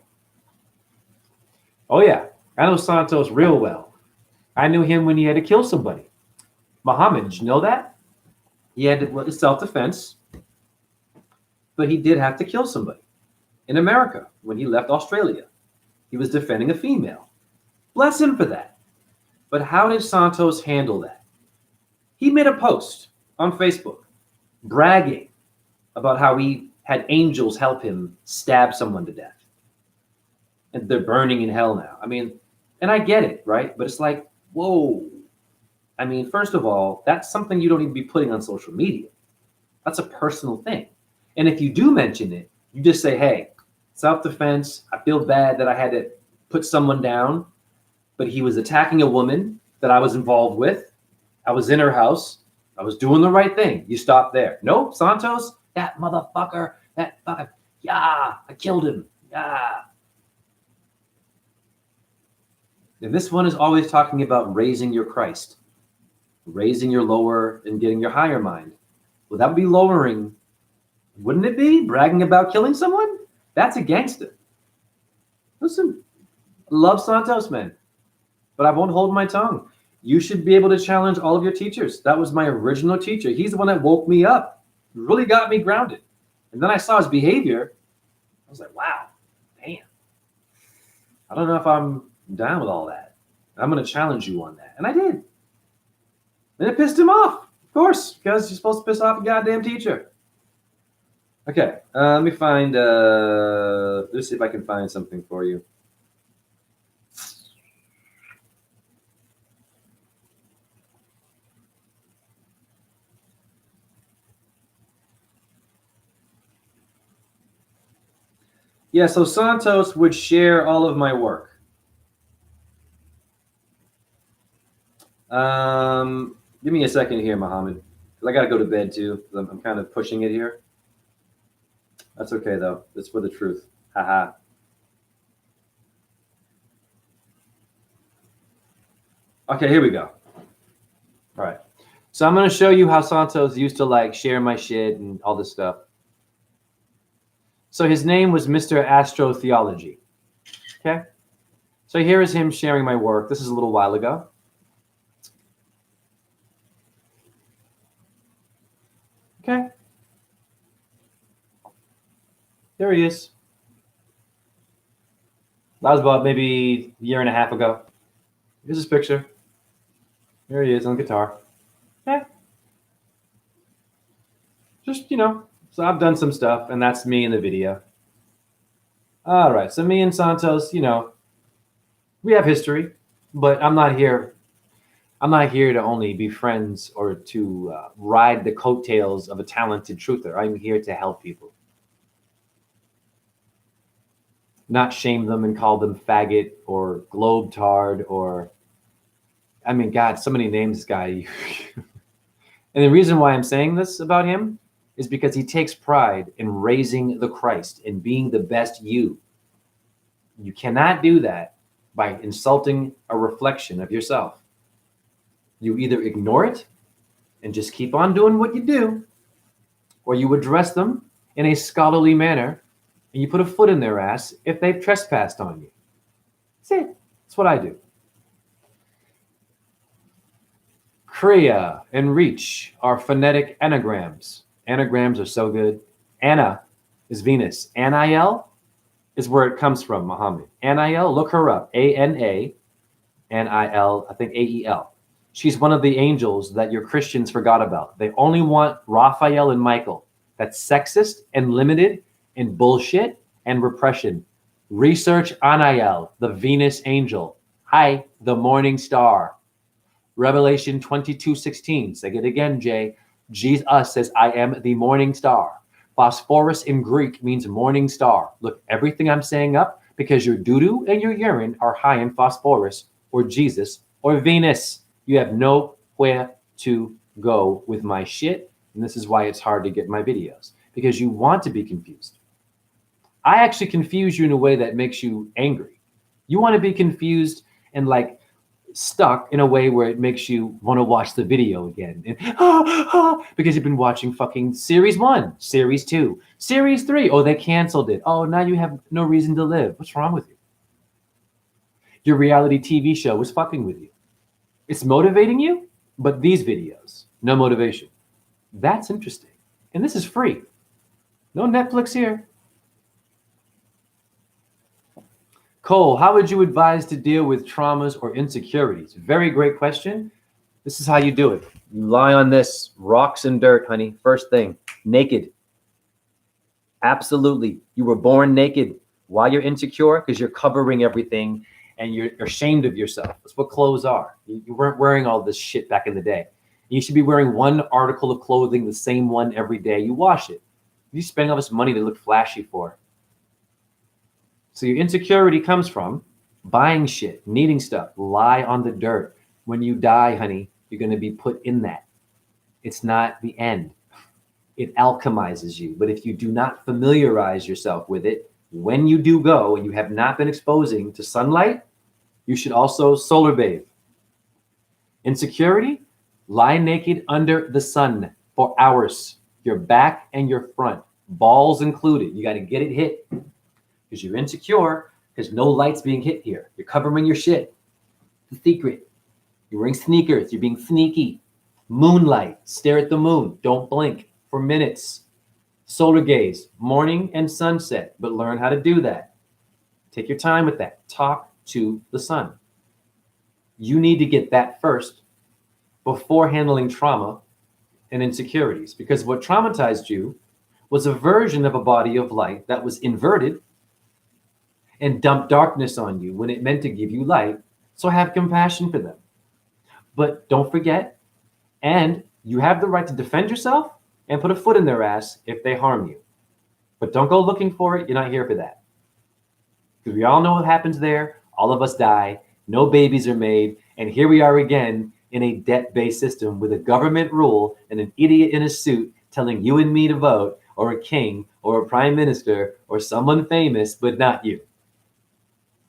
Oh yeah, I know Santos real well. I knew him when he had to kill somebody. Muhammad, did you know that? He had self-defense, but he did have to kill somebody. In America, when he left Australia, he was defending a female. Bless him for that. But how did Santos handle that? He made a post on Facebook bragging about how he had angels help him stab someone to death. And they're burning in hell now. I mean, and I get it, right? But it's like, whoa. I mean, first of all, that's something you don't need to be putting on social media. That's a personal thing. And if you do mention it, you just say, hey, self-defense, I feel bad that I had to put someone down, but he was attacking a woman that I was involved with. I was in her house. I was doing the right thing. You stop there. Nope, Santos, that motherfucker, yeah, I killed him. Yeah. And this one is always talking about raising your Christ, raising your lower and getting your higher mind. Well, that would be lowering, wouldn't it be? Bragging about killing someone? That's a gangster. Listen, I love Santos, man, but I won't hold my tongue. You should be able to challenge all of your teachers. That was my original teacher. He's the one that woke me up, really got me grounded. And then I saw his behavior. I was like, wow, damn. I don't know if I'm down with all that. I'm going to challenge you on that. And I did. And it pissed him off, of course, because you're supposed to piss off a goddamn teacher. Okay, let me find. Let's see if I can find something for you. Yeah, so Santos would share all of my work. Give me a second here, Mohammed. I got to go to bed too. I'm kind of pushing it here. That's okay though. It's for the truth. Haha. Okay, here we go. All right. So I'm gonna show you how Santos used to like share my shit and all this stuff. So his name was Mr. Astrotheology. Okay. So here is him sharing my work. This is a little while ago. Okay. There he is. That was about maybe a year and a half ago. Here's his picture. There he is on guitar. Okay. Just, so I've done some stuff, and that's me in the video. All right. So me and Santos, we have history, but I'm not here. I'm not here to only be friends or to ride the coattails of a talented truther. I'm here to help people, not shame them and call them faggot or globetard or, I mean, God, so many names, this guy. And the reason why I'm saying this about him is because he takes pride in raising the Christ and being the best you. You cannot do that by insulting a reflection of yourself. You either ignore it and just keep on doing what you do, or you address them in a scholarly manner and you put a foot in their ass if they've trespassed on you. That's it. That's what I do. Kriya and reach are phonetic anagrams. Anagrams are so good. Anna is Venus. Anael is where it comes from, Muhammad. Anael, look her up. Ananil, I think Ael. She's one of the angels that your Christians forgot about. They only want Raphael and Michael. That's sexist and limited and bullshit and repression. Research Anael, the Venus angel. Hi, the morning star. Revelation 22:16. Say it again, Jay. Jesus says, I am the morning star. Phosphorus in Greek means morning star. Look everything I'm saying up because your doo-doo and your urine are high in phosphorus or Jesus or Venus. You have nowhere to go with my shit. And this is why it's hard to get my videos because you want to be confused. I actually confuse you in a way that makes you angry. You want to be confused and like stuck in a way where it makes you want to watch the video again and, because you've been watching fucking series 1, series 2, series 3. Oh, they canceled it. Oh, now you have no reason to live. What's wrong with you? Your reality TV show was fucking with you. It's motivating you, but these videos, no motivation. That's interesting. And this is free. No Netflix here. Cole, how would you advise to deal with traumas or insecurities? Very great question. This is how you do it. You lie on this, rocks and dirt, honey. First thing, naked. Absolutely. You were born naked. Why you're insecure? Because you're covering everything and you're ashamed of yourself. That's what clothes are. You weren't wearing all this shit back in the day. You should be wearing one article of clothing, the same one every day. You wash it. You spend all this money to look flashy for. So your insecurity comes from buying shit, needing stuff, lie on the dirt. When you die, honey, you're going to be put in that. It's not the end. It alchemizes you. But if you do not familiarize yourself with it, when you do go and you have not been exposing to sunlight, you should also solar bathe. Insecurity, lie naked under the sun for hours, your back and your front, balls included. You got to get it hit because you're insecure because no light's being hit here. You're covering your shit. The secret. You're wearing sneakers. You're being sneaky. Moonlight. Stare at the moon. Don't blink for minutes. Solar gaze, morning and sunset, but learn how to do that. Take your time with that. Talk to the sun. You need to get that first before handling trauma and insecurities, because what traumatized you was a version of a body of light that was inverted and dumped darkness on you when it meant to give you light. So have compassion for them. But don't forget, and you have the right to defend yourself and put a foot in their ass if they harm you. But don't go looking for it. You're not here for that. Because we all know what happens there. All of us die. No babies are made. And here we are again in a debt-based system with a government rule and an idiot in a suit telling you and me to vote, or a king, or a prime minister, or someone famous, but not you.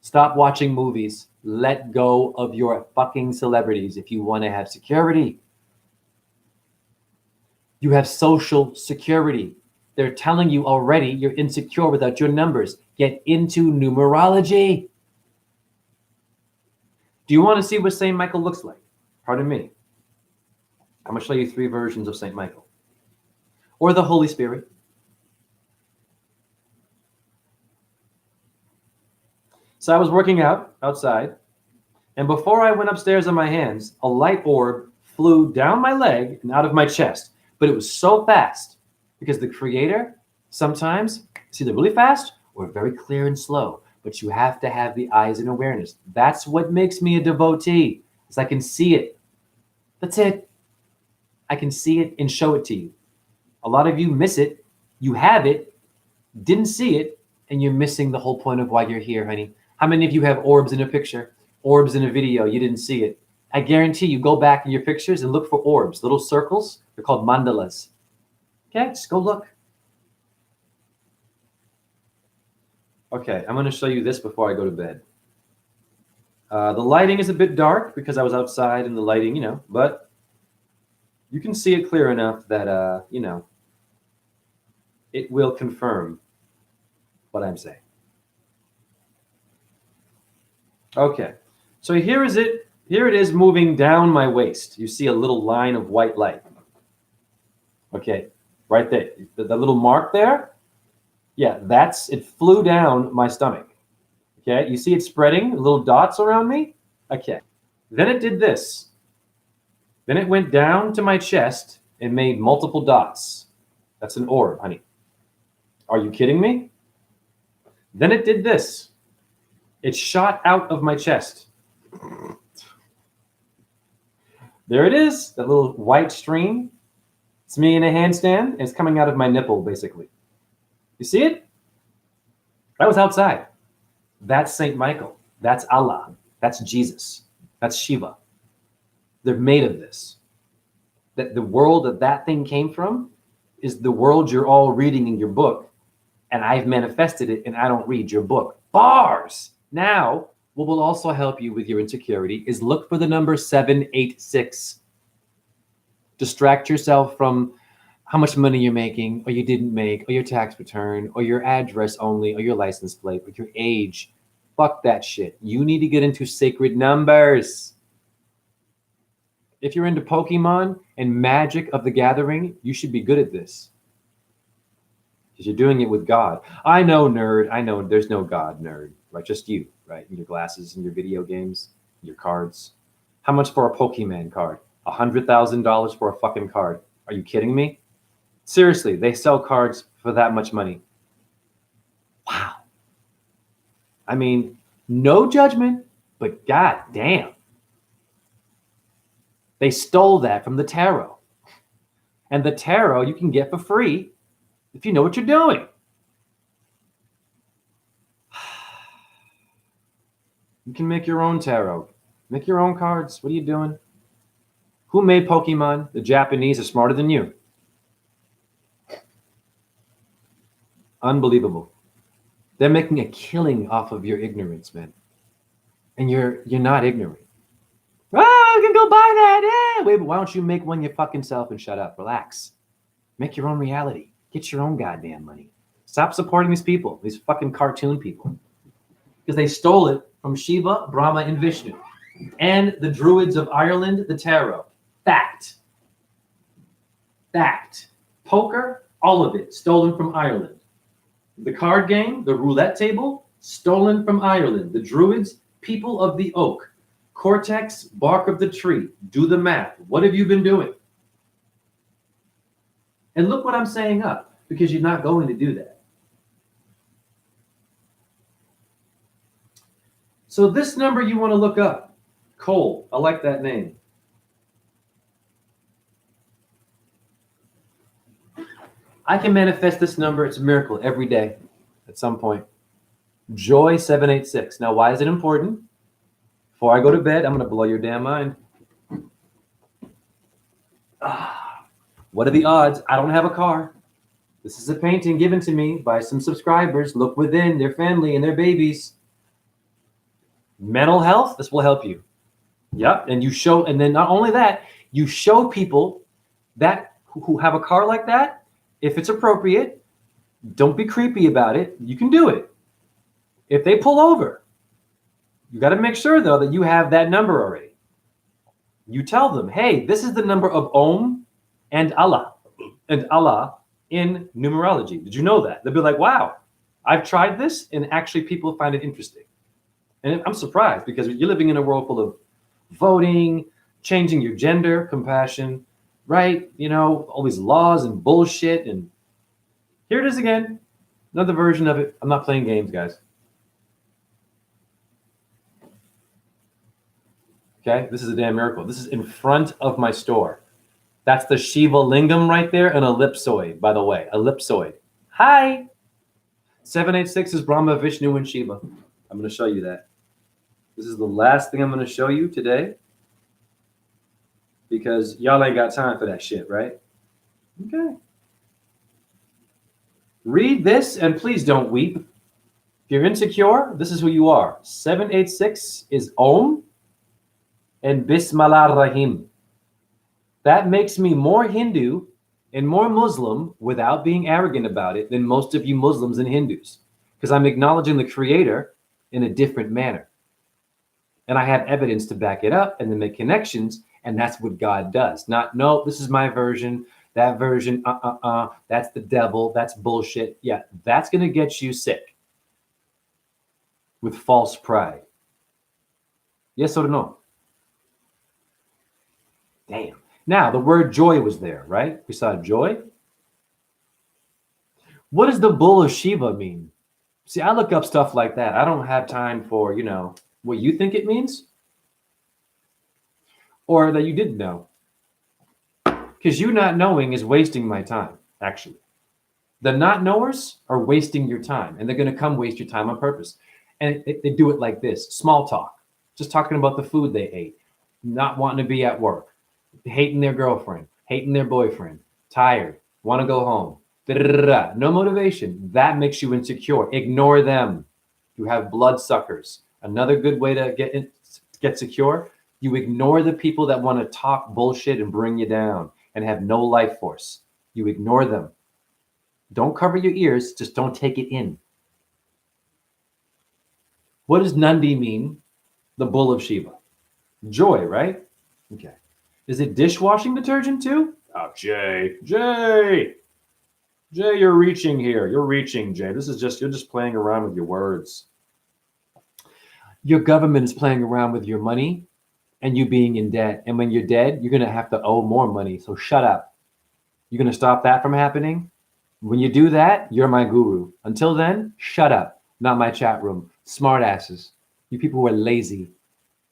Stop watching movies. Let go of your fucking celebrities if you want to have security. You have social security. They're telling you already you're insecure without your numbers. Get into numerology. Do you want to see what St. Michael looks like? Pardon me. I'm going to show you 3 versions of St. Michael. Or the Holy Spirit. So I was working out outside, and before I went upstairs on my hands, a light orb flew down my leg and out of my chest. But it was so fast because the Creator sometimes is either really fast or very clear and slow. But you have to have the eyes and awareness. That's what makes me a devotee, is I can see it. That's it. I can see it and show it to you. A lot of you miss it. You have it, didn't see it, and you're missing the whole point of why you're here, honey. How many of you have orbs in a picture, orbs in a video, you didn't see it? I guarantee you go back in your pictures and look for orbs, little circles. They're called mandalas. Okay, just go look. Okay, I'm going to show you this before I go to bed. The lighting is a bit dark because I was outside and the lighting, but you can see it clear enough that, it will confirm what I'm saying. Okay, so here is it. Here it is moving down my waist. You see a little line of white light. Okay, right there. The little mark there? Yeah, it flew down my stomach. Okay, you see it spreading, little dots around me? Okay, then it did this. Then it went down to my chest and made multiple dots. That's an orb, honey. Are you kidding me? Then it did this. It shot out of my chest. There it is, that little white stream. It's me in a handstand, and it's coming out of my nipple, basically. You see it? That was outside. That's St. Michael. That's Allah. That's Jesus. That's Shiva. They're made of this. That the world that thing came from is the world you're all reading in your book, and I've manifested it, and I don't read your book. Bars! Now, what will also help you with your insecurity is look for the number 786. Distract yourself from how much money you're making, or you didn't make, or your tax return, or your address only, or your license plate, or your age. Fuck that shit. You need to get into sacred numbers. If you're into Pokemon and Magic of the Gathering, you should be good at this. Because you're doing it with God. I know, nerd. I know there's no God, nerd. Right? Just you, right? And your glasses and your video games, your cards. How much for a Pokemon card? $100,000 for a fucking card. Are you kidding me? Seriously, they sell cards for that much money. Wow. I mean, no judgment, but god damn. They stole that from the tarot. And the tarot you can get for free if you know what you're doing. You can make your own tarot. Make your own cards. What are you doing? Who made Pokemon? The Japanese are smarter than you. Unbelievable. They're making a killing off of your ignorance, man. And you're not ignorant. Oh, I can go buy that. Yeah. Wait, but why don't you make one your fucking self and shut up? Relax. Make your own reality. Get your own goddamn money. Stop supporting these people, these fucking cartoon people. Because they stole it from Shiva, Brahma, and Vishnu. And the Druids of Ireland, the tarot. Fact. Fact. Poker, all of it, stolen from Ireland. The card game, the roulette table, stolen from Ireland. The Druids, people of the oak. Cortex, bark of the tree. Do the math. What have you been doing? And look what I'm saying up. because you're not going to do that. So this number you want to look up, Cole. I like that name. I can manifest this number. It's a miracle every day at some point. Joy 786. Now, why is it important? Before I go to bed, I'm going to blow your damn mind. What are the odds? I don't have a car. This is a painting given to me by some subscribers. Look within their family and their babies. Mental health, this will help you. Yep. And you show, and then not only that, you show people that who have a car like that, if it's appropriate, don't be creepy about it. You can do it. If they pull over, you got to make sure though that you have that number already. You tell them, hey, this is the number of Om and Allah in numerology. Did you know that? They'll be like, wow, I've tried this and actually people find it interesting. And I'm surprised because you're living in a world full of voting, changing your gender, compassion, right? You know, all these laws and bullshit. And here it is again, another version of it. I'm not playing games, guys. Okay, this is a damn miracle. This is in front of my store. That's the Shiva Lingam right there, an ellipsoid, by the way, ellipsoid. Hi. 786 is Brahma, Vishnu, and Shiva. I'm going to show you that. This is the last thing I'm going to show you today because y'all ain't got time for that shit, right? Okay. Read this and please don't weep. If you're insecure, this is who you are. 786 is Om and Bismillah Rahim. That makes me more Hindu and more Muslim without being arrogant about it than most of you Muslims and Hindus, because I'm acknowledging the Creator in a different manner. And I have evidence to back it up and then make connections, and that's what God does. Not, no, this is my version, that version, that's the devil, that's bullshit. Yeah, that's going to get you sick with false pride. Yes or no? Damn. Now, the word joy was there, right? We saw joy. What does the bull of Shiva mean? See, I look up stuff like that. I don't have time for, you know, what you think it means or that you didn't know. Because you not knowing is wasting my time, actually. The not knowers are wasting your time, and they're going to come waste your time on purpose. And they do it like this, small talk, just talking about the food they ate, not wanting to be at work, hating their girlfriend, hating their boyfriend, tired, want to go home, no motivation. That makes you insecure. Ignore them. You have bloodsuckers. Another good way to get secure, you ignore the people that want to talk bullshit and bring you down and have no life force. You ignore them. Don't cover your ears, just don't take it in. What does Nandi mean? The bull of Shiva. Joy, right? Okay. Is it dishwashing detergent too? Oh, Jay, you're reaching here. You're reaching, Jay. You're just playing around with your words. Your government is playing around with your money and you being in debt. And when you're dead, you're going to have to owe more money. So shut up. You're going to stop that from happening? When you do that, you're my guru. Until then, shut up. Not my chat room. Smart asses. You people who are lazy.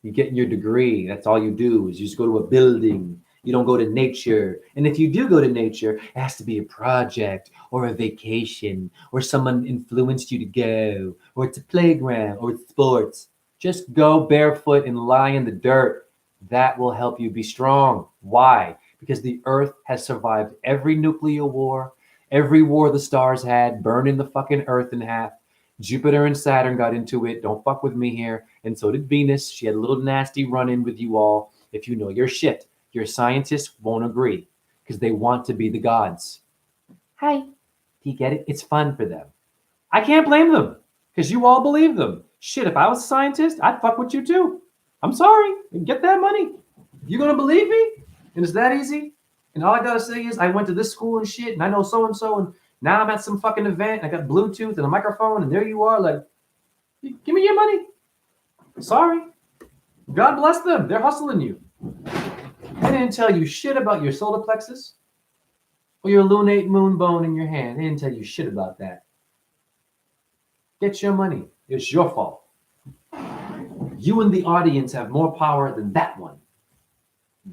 You get your degree. That's all you do is you just go to a building. You don't go to nature. And if you do go to nature, it has to be a project or a vacation or someone influenced you to go or it's a playground or it's sports. Just go barefoot and lie in the dirt. That will help you be strong. Why? Because the earth has survived every nuclear war, every war the stars had, burning the fucking earth in half. Jupiter and Saturn got into it. Don't fuck with me here. And so did Venus. She had a little nasty run-in with you all. If you know your shit, your scientists won't agree because they want to be the gods. Hi. Do you get it? It's fun for them. I can't blame them because you all believe them. Shit, if I was a scientist, I'd fuck with you too. I'm sorry. Get that money. You gonna believe me? And it's that easy? And all I gotta say is I went to this school and shit, and I know so-and-so, and now I'm at some fucking event, and I got Bluetooth and a microphone, and there you are, like, give me your money. Sorry. God bless them. They're hustling you. I didn't tell you shit about your solar plexus. Or your lunate moon bone in your hand. They didn't tell you shit about that. Get your money. It's your fault. You and the audience have more power than that one.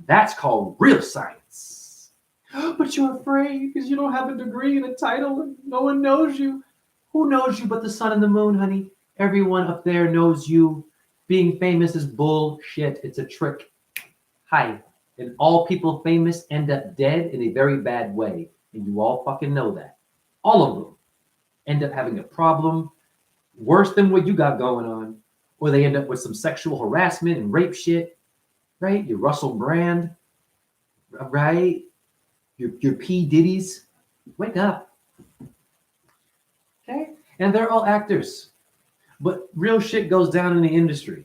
That's called real science. But you're afraid because you don't have a degree and a title and no one knows you. Who knows you but the sun and the moon, honey? Everyone up there knows you. Being famous is bullshit. It's a trick. Hi. And all people famous end up dead in a very bad way. And you all fucking know that. All of them end up having a problem worse than what you got going on. Or they end up with some sexual harassment and rape shit. Right? Your Russell Brand. Right? Your P. Diddy's. Wake up. Okay? And they're all actors. But real shit goes down in the industry.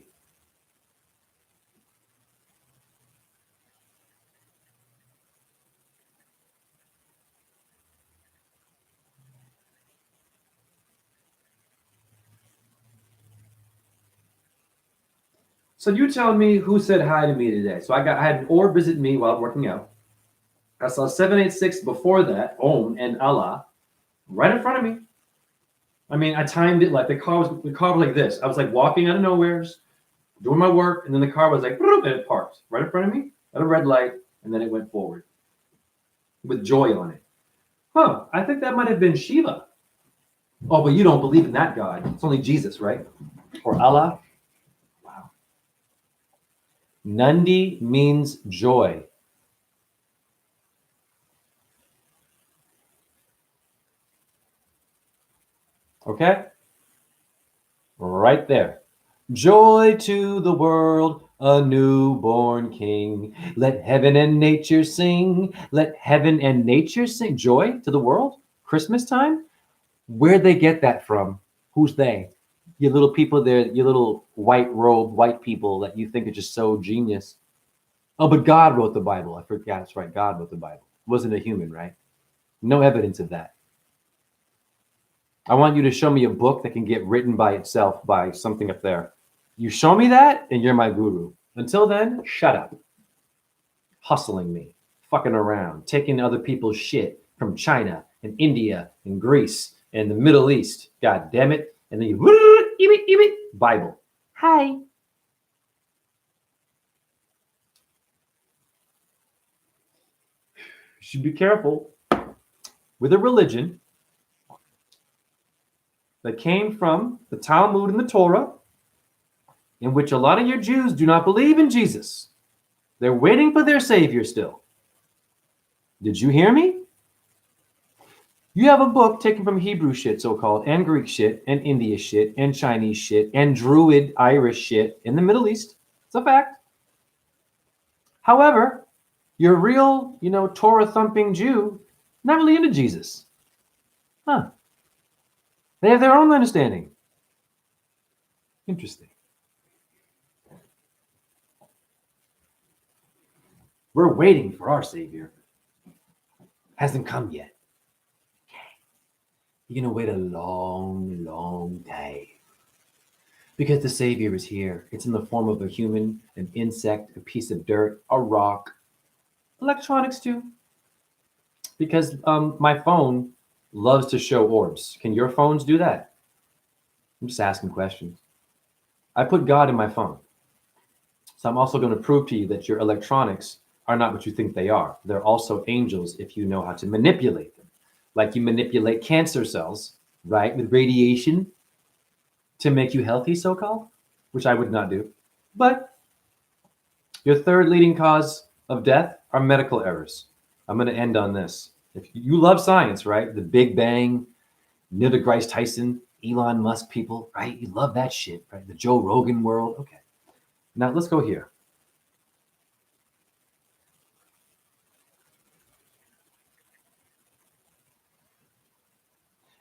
So you tell me who said hi to me today. So I had an orb visit me while working out. I saw 786 before that, Om and Allah, right in front of me. I mean, I timed it like the car was like this. I was like walking out of nowheres, doing my work, and then the car was like, and it parked right in front of me at a red light, and then it went forward with joy on it. Huh, I think that might have been Shiva. Oh, but you don't believe in that God. It's only Jesus, right? Or Allah. Wow. Nandi means joy. Okay? Right there. Joy to the world, a newborn king. Let heaven and nature sing. Let heaven and nature sing. Joy to the world? Christmas time? Where'd they get that from? Who's they? You little people there, you little white robe, white people that you think are just so genius. Oh, but God wrote the Bible. I forgot. That's right. God wrote the Bible. Wasn't a human, right? No evidence of that. I want you to show me a book that can get written by itself by something up there. You show me that, and you're my guru. Until then, shut up. Hustling me, fucking around, taking other people's shit from China and India and Greece and the Middle East. God damn it. And then you, Bible. Hi. You should be careful with a religion that came from the Talmud and the Torah, in which a lot of your Jews do not believe in Jesus. They're waiting for their Savior still. Did you hear me? You have a book taken from Hebrew shit, so-called, and Greek shit, and India shit, and Chinese shit, and Druid Irish shit in the Middle East. It's a fact. However, your real, Torah-thumping Jew, not really into Jesus. Huh. They have their own understanding. Interesting. We're waiting for our Savior. Hasn't come yet. You're going to wait a long, long time. Because the Savior is here. It's in the form of a human, an insect, a piece of dirt, a rock, electronics too. Because my phone loves to show orbs. Can your phones do that? I'm just asking questions. I put God in my phone. So I'm also going to prove to you that your electronics are not what you think they are. They're also angels if you know how to manipulate them. Like you manipulate cancer cells, right, with radiation to make you healthy, so-called, which I would not do. But your third leading cause of death are medical errors. I'm going to end on this. If you love science, right, the Big Bang, Neil deGrasse Tyson, Elon Musk people, right, you love that shit, right, the Joe Rogan world. Okay. Now let's go here.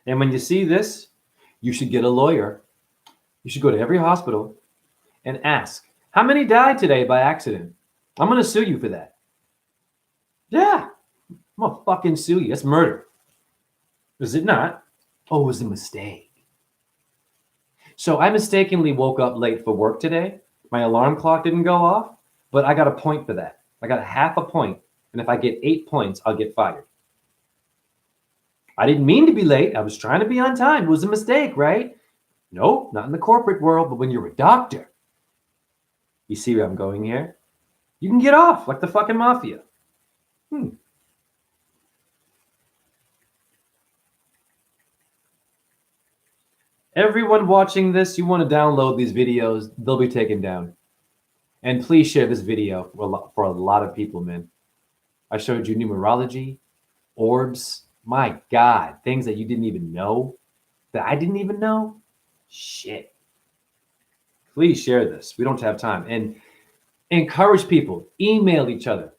And when you see this, you should get a lawyer. You should go to every hospital and ask, how many died today by accident? I'm going to sue you for that. Yeah, I'm going to fucking sue you. That's murder. Is it not? Oh, it was a mistake. So I mistakenly woke up late for work today. My alarm clock didn't go off, but I got a point for that. I got a half a point. And if I get 8 points, I'll get fired. I didn't mean to be late. I was trying to be on time. It was a mistake, right? No, not in the corporate world, but when you're a doctor, you see where I'm going here? You can get off like the fucking mafia. Everyone watching this, you want to download these videos, they'll be taken down. And please share this video for a lot of people, man. I showed you numerology, orbs. My God, things that you didn't even know, that I didn't even know. Shit. Please share this. We don't have time. And encourage people, email each other.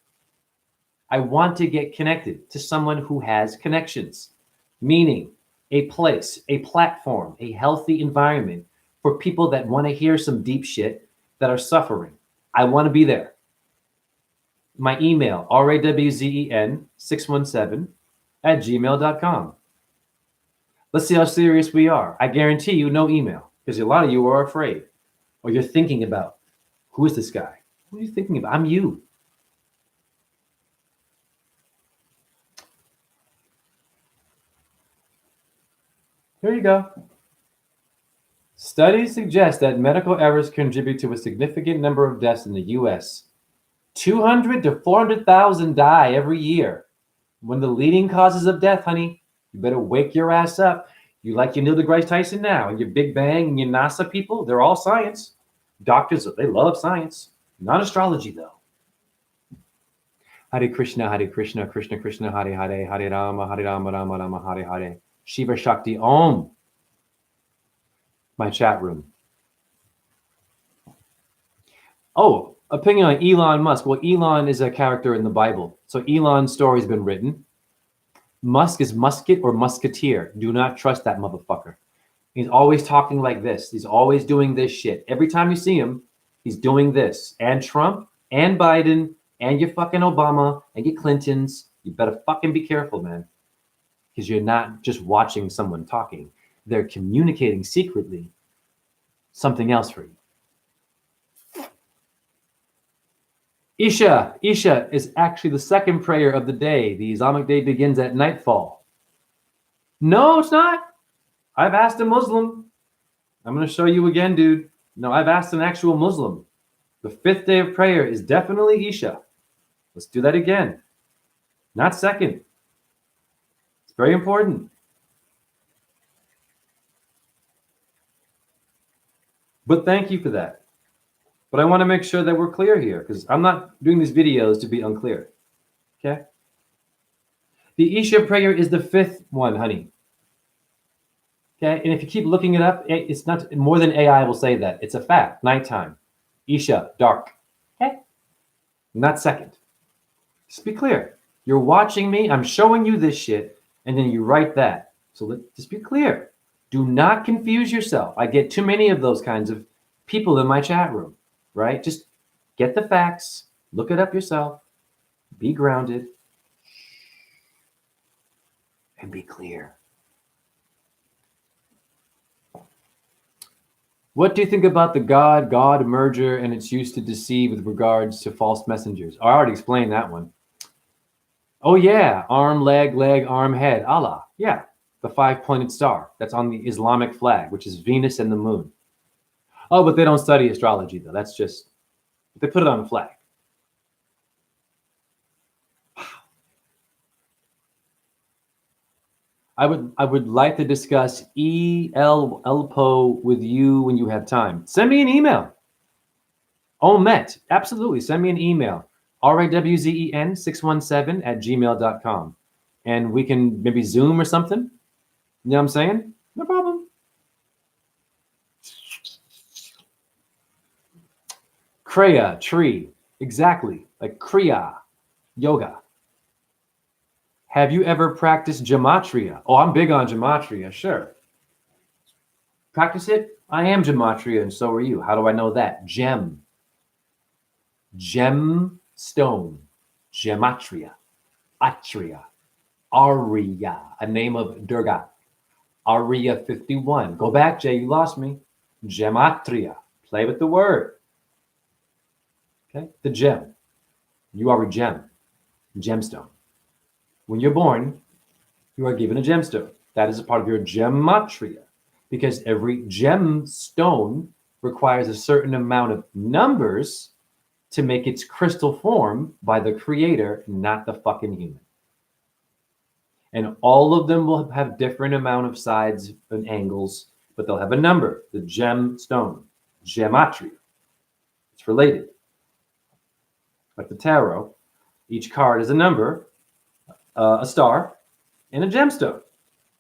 I want to get connected to someone who has connections, meaning a place, a platform, a healthy environment for people that want to hear some deep shit that are suffering. I want to be there. My email, rawzen617@gmail.com. Let's see how serious we are. I guarantee you no email, because a lot of you are afraid, or you're thinking about, who is this guy? Who are you thinking about? I'm you. Here you go. Studies suggest that medical errors contribute to a significant number of deaths in the U.S. 200 to 400,000 die every year. One of the leading causes of death, honey. You better wake your ass up. You like your Neil deGrasse Tyson now, and your Big Bang and your NASA people, they're all science. Doctors, they love science. Not astrology, though. Hare Krishna, Krishna Krishna, Hare Hare, Hare Rama, Rama Rama, Hare Hare. Shiva Shakti Om. My chat room. Oh, opinion on Elon Musk. Well, Elon is a character in the Bible. So Elon's story's been written. Musk is musket or musketeer. Do not trust that motherfucker. He's always talking like this. He's always doing this shit. Every time you see him, he's doing this. And Trump and Biden and your fucking Obama and your Clintons, you better fucking be careful, man. Because you're not just watching someone talking. They're communicating secretly something else for you. Isha is actually the second prayer of the day. The Islamic day begins at nightfall. No, it's not. I've asked a Muslim. I'm going to show you again, dude. No, I've asked an actual Muslim. The fifth day of prayer is definitely Isha. Let's do that again. Not second. It's very important. But thank you for that. But I want to make sure that we're clear here, because I'm not doing these videos to be unclear. Okay? The Isha prayer is the fifth one, honey. Okay? And if you keep looking it up, it's not more than AI will say that. It's a fact. Nighttime. Isha, dark. Okay? Not second. Just be clear. You're watching me. I'm showing you this shit. And then you write that. So let's just be clear. Do not confuse yourself. I get too many of those kinds of people in my chat room, right? Just get the facts, look it up yourself, be grounded, and be clear. What do you think about the God merger and its use to deceive with regards to false messengers? I already explained that one. Oh yeah, arm, leg, arm, head, Allah. Yeah. The 5-pointed star that's on the Islamic flag, which is Venus and the moon. Oh, but they don't study astrology, though. That's just, they put it on the flag. I would like to discuss ELPO with you when you have time. Send me an email. Omet, absolutely. Send me an email. rawzen617@gmail.com. And we can maybe Zoom or something. You know what I'm saying? No problem. Kriya, tree. Exactly. Like Kriya, yoga. Have you ever practiced gematria? Oh, I'm big on gematria, sure. Practice it? I am gematria, and so are you. How do I know that? Gemstone. Gematria. Atria. Arya, a name of Durga. Arya 51. Go back, Jay. You lost me. Gematria. Play with the word. Okay? The gem. You are a gem. Gemstone. When you're born, You are given a gemstone. That is a part of your gematria, because every gemstone requires a certain amount of numbers to make its crystal form by the creator, not the fucking human. And all of them will have different amount of sides and angles, but they'll have a number, the gemstone, gematria. It's related. Like the tarot, each card is a number, a star, and a gemstone.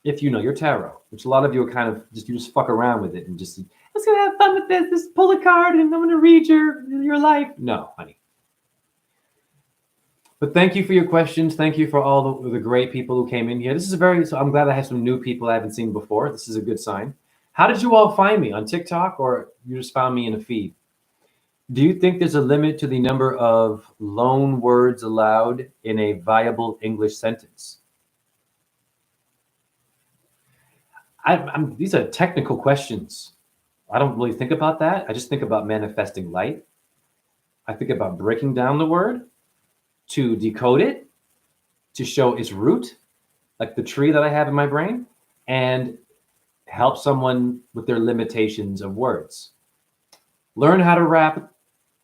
If you know your tarot, which a lot of you are kind of just fuck around with it and just, let's go have fun with this. Just pull a card and I'm going to read your life. No, honey. But thank you for your questions. Thank you for all the great people who came in here. This is so I'm glad I have some new people I haven't seen before. This is a good sign. How did you all find me? On TikTok, or you just found me in a feed? Do you think there's a limit to the number of loan words allowed in a viable English sentence? These are technical questions. I don't really think about that. I just think about manifesting light. I think about breaking down the word to decode it, to show its root, like the tree that I have in my brain, and help someone with their limitations of words. Learn how to rap.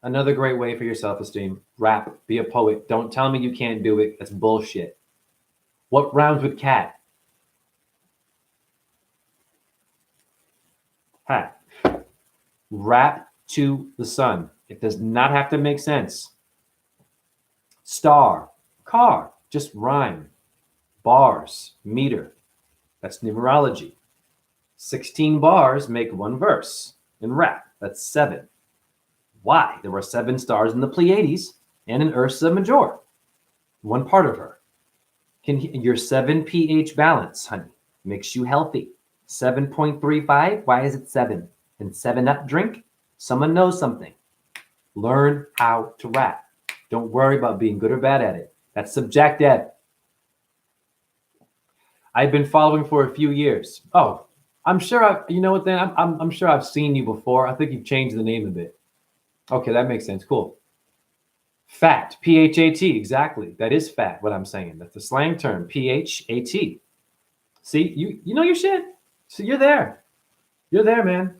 Another great way for your self-esteem. Rap. Be a poet. Don't tell me you can't do it. That's bullshit. What rhymes with cat? Hat. Rap to the sun. It does not have to make sense. Star. Car. Just rhyme. Bars. Meter. That's numerology. 16 bars make one verse. In rap, that's 7. Why? There were 7 stars in the Pleiades and in Ursa Major. One part of her. Your 7 pH balance, honey, makes you healthy. 7.35. Why is it 7? And 7-Up drink? Someone knows something. Learn how to rap. Don't worry about being good or bad at it. That's subjective. I've been following for a few years. Oh, I'm sure you know what then? I'm sure I've seen you before. I think you've changed the name a bit. Okay, that makes sense. Cool. Fat, P-H-A-T, exactly. That is fat, what I'm saying. That's the slang term, P-H-A-T. See, you know your shit. So you're there. You're there, man.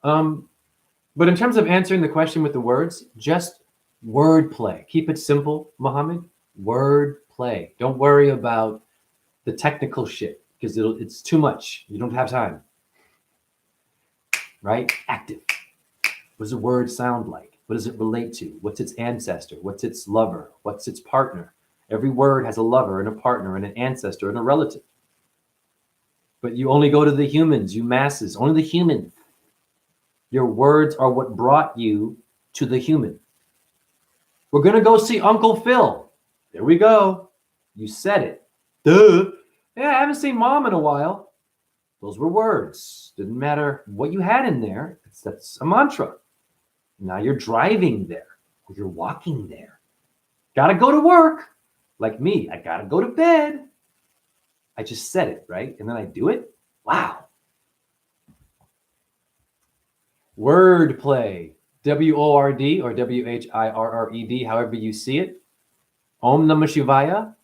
But in terms of answering the question with the words, just wordplay. Keep it simple, Muhammad. Wordplay. Don't worry about the technical shit because it's too much. You don't have time. Right? Active. What does a word sound like? What does it relate to? What's its ancestor? What's its lover? What's its partner? Every word has a lover and a partner and an ancestor and a relative. But you only go to the humans, you masses, only the human. Your words are what brought you to the human. We're going to go see Uncle Phil. There we go. You said it. Duh. Yeah, I haven't seen Mom in a while. Those were words. Didn't matter what you had in there. That's a mantra. Now you're driving there or you're walking there. Got to go to work. Like me, I got to go to bed. I just said it, right? And then I do it. Wow. Wordplay. W-O-R-D or W-H-I-R-R-E-D, however you see it. Om Namah Shivaya.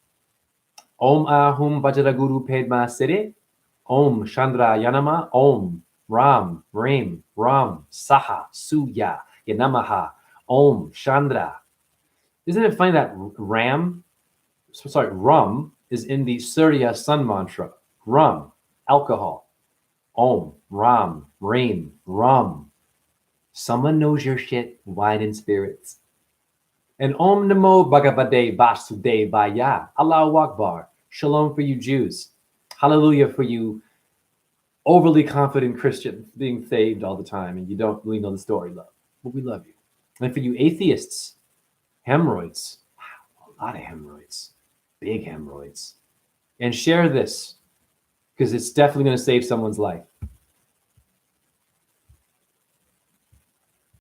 Om Ahum Vajraguru Pedma Sire. Om Chandra Yanama. Om Ram Ram Ram Saha Suya Yanamaha. Om Chandra. Isn't it funny that Ram is in the Surya Sun mantra? Rum, alcohol. Om Ram Ram Ram. Someone knows your shit, wine and spirits. And Om Namo Bhagavate Vasudevaya. Allahu Akbar. Shalom for you Jews. Hallelujah for you overly confident Christians being saved all the time and you don't really know the story, love. But we love you. And for you atheists, hemorrhoids. Wow, a lot of hemorrhoids. Big hemorrhoids. And share this because it's definitely going to save someone's life.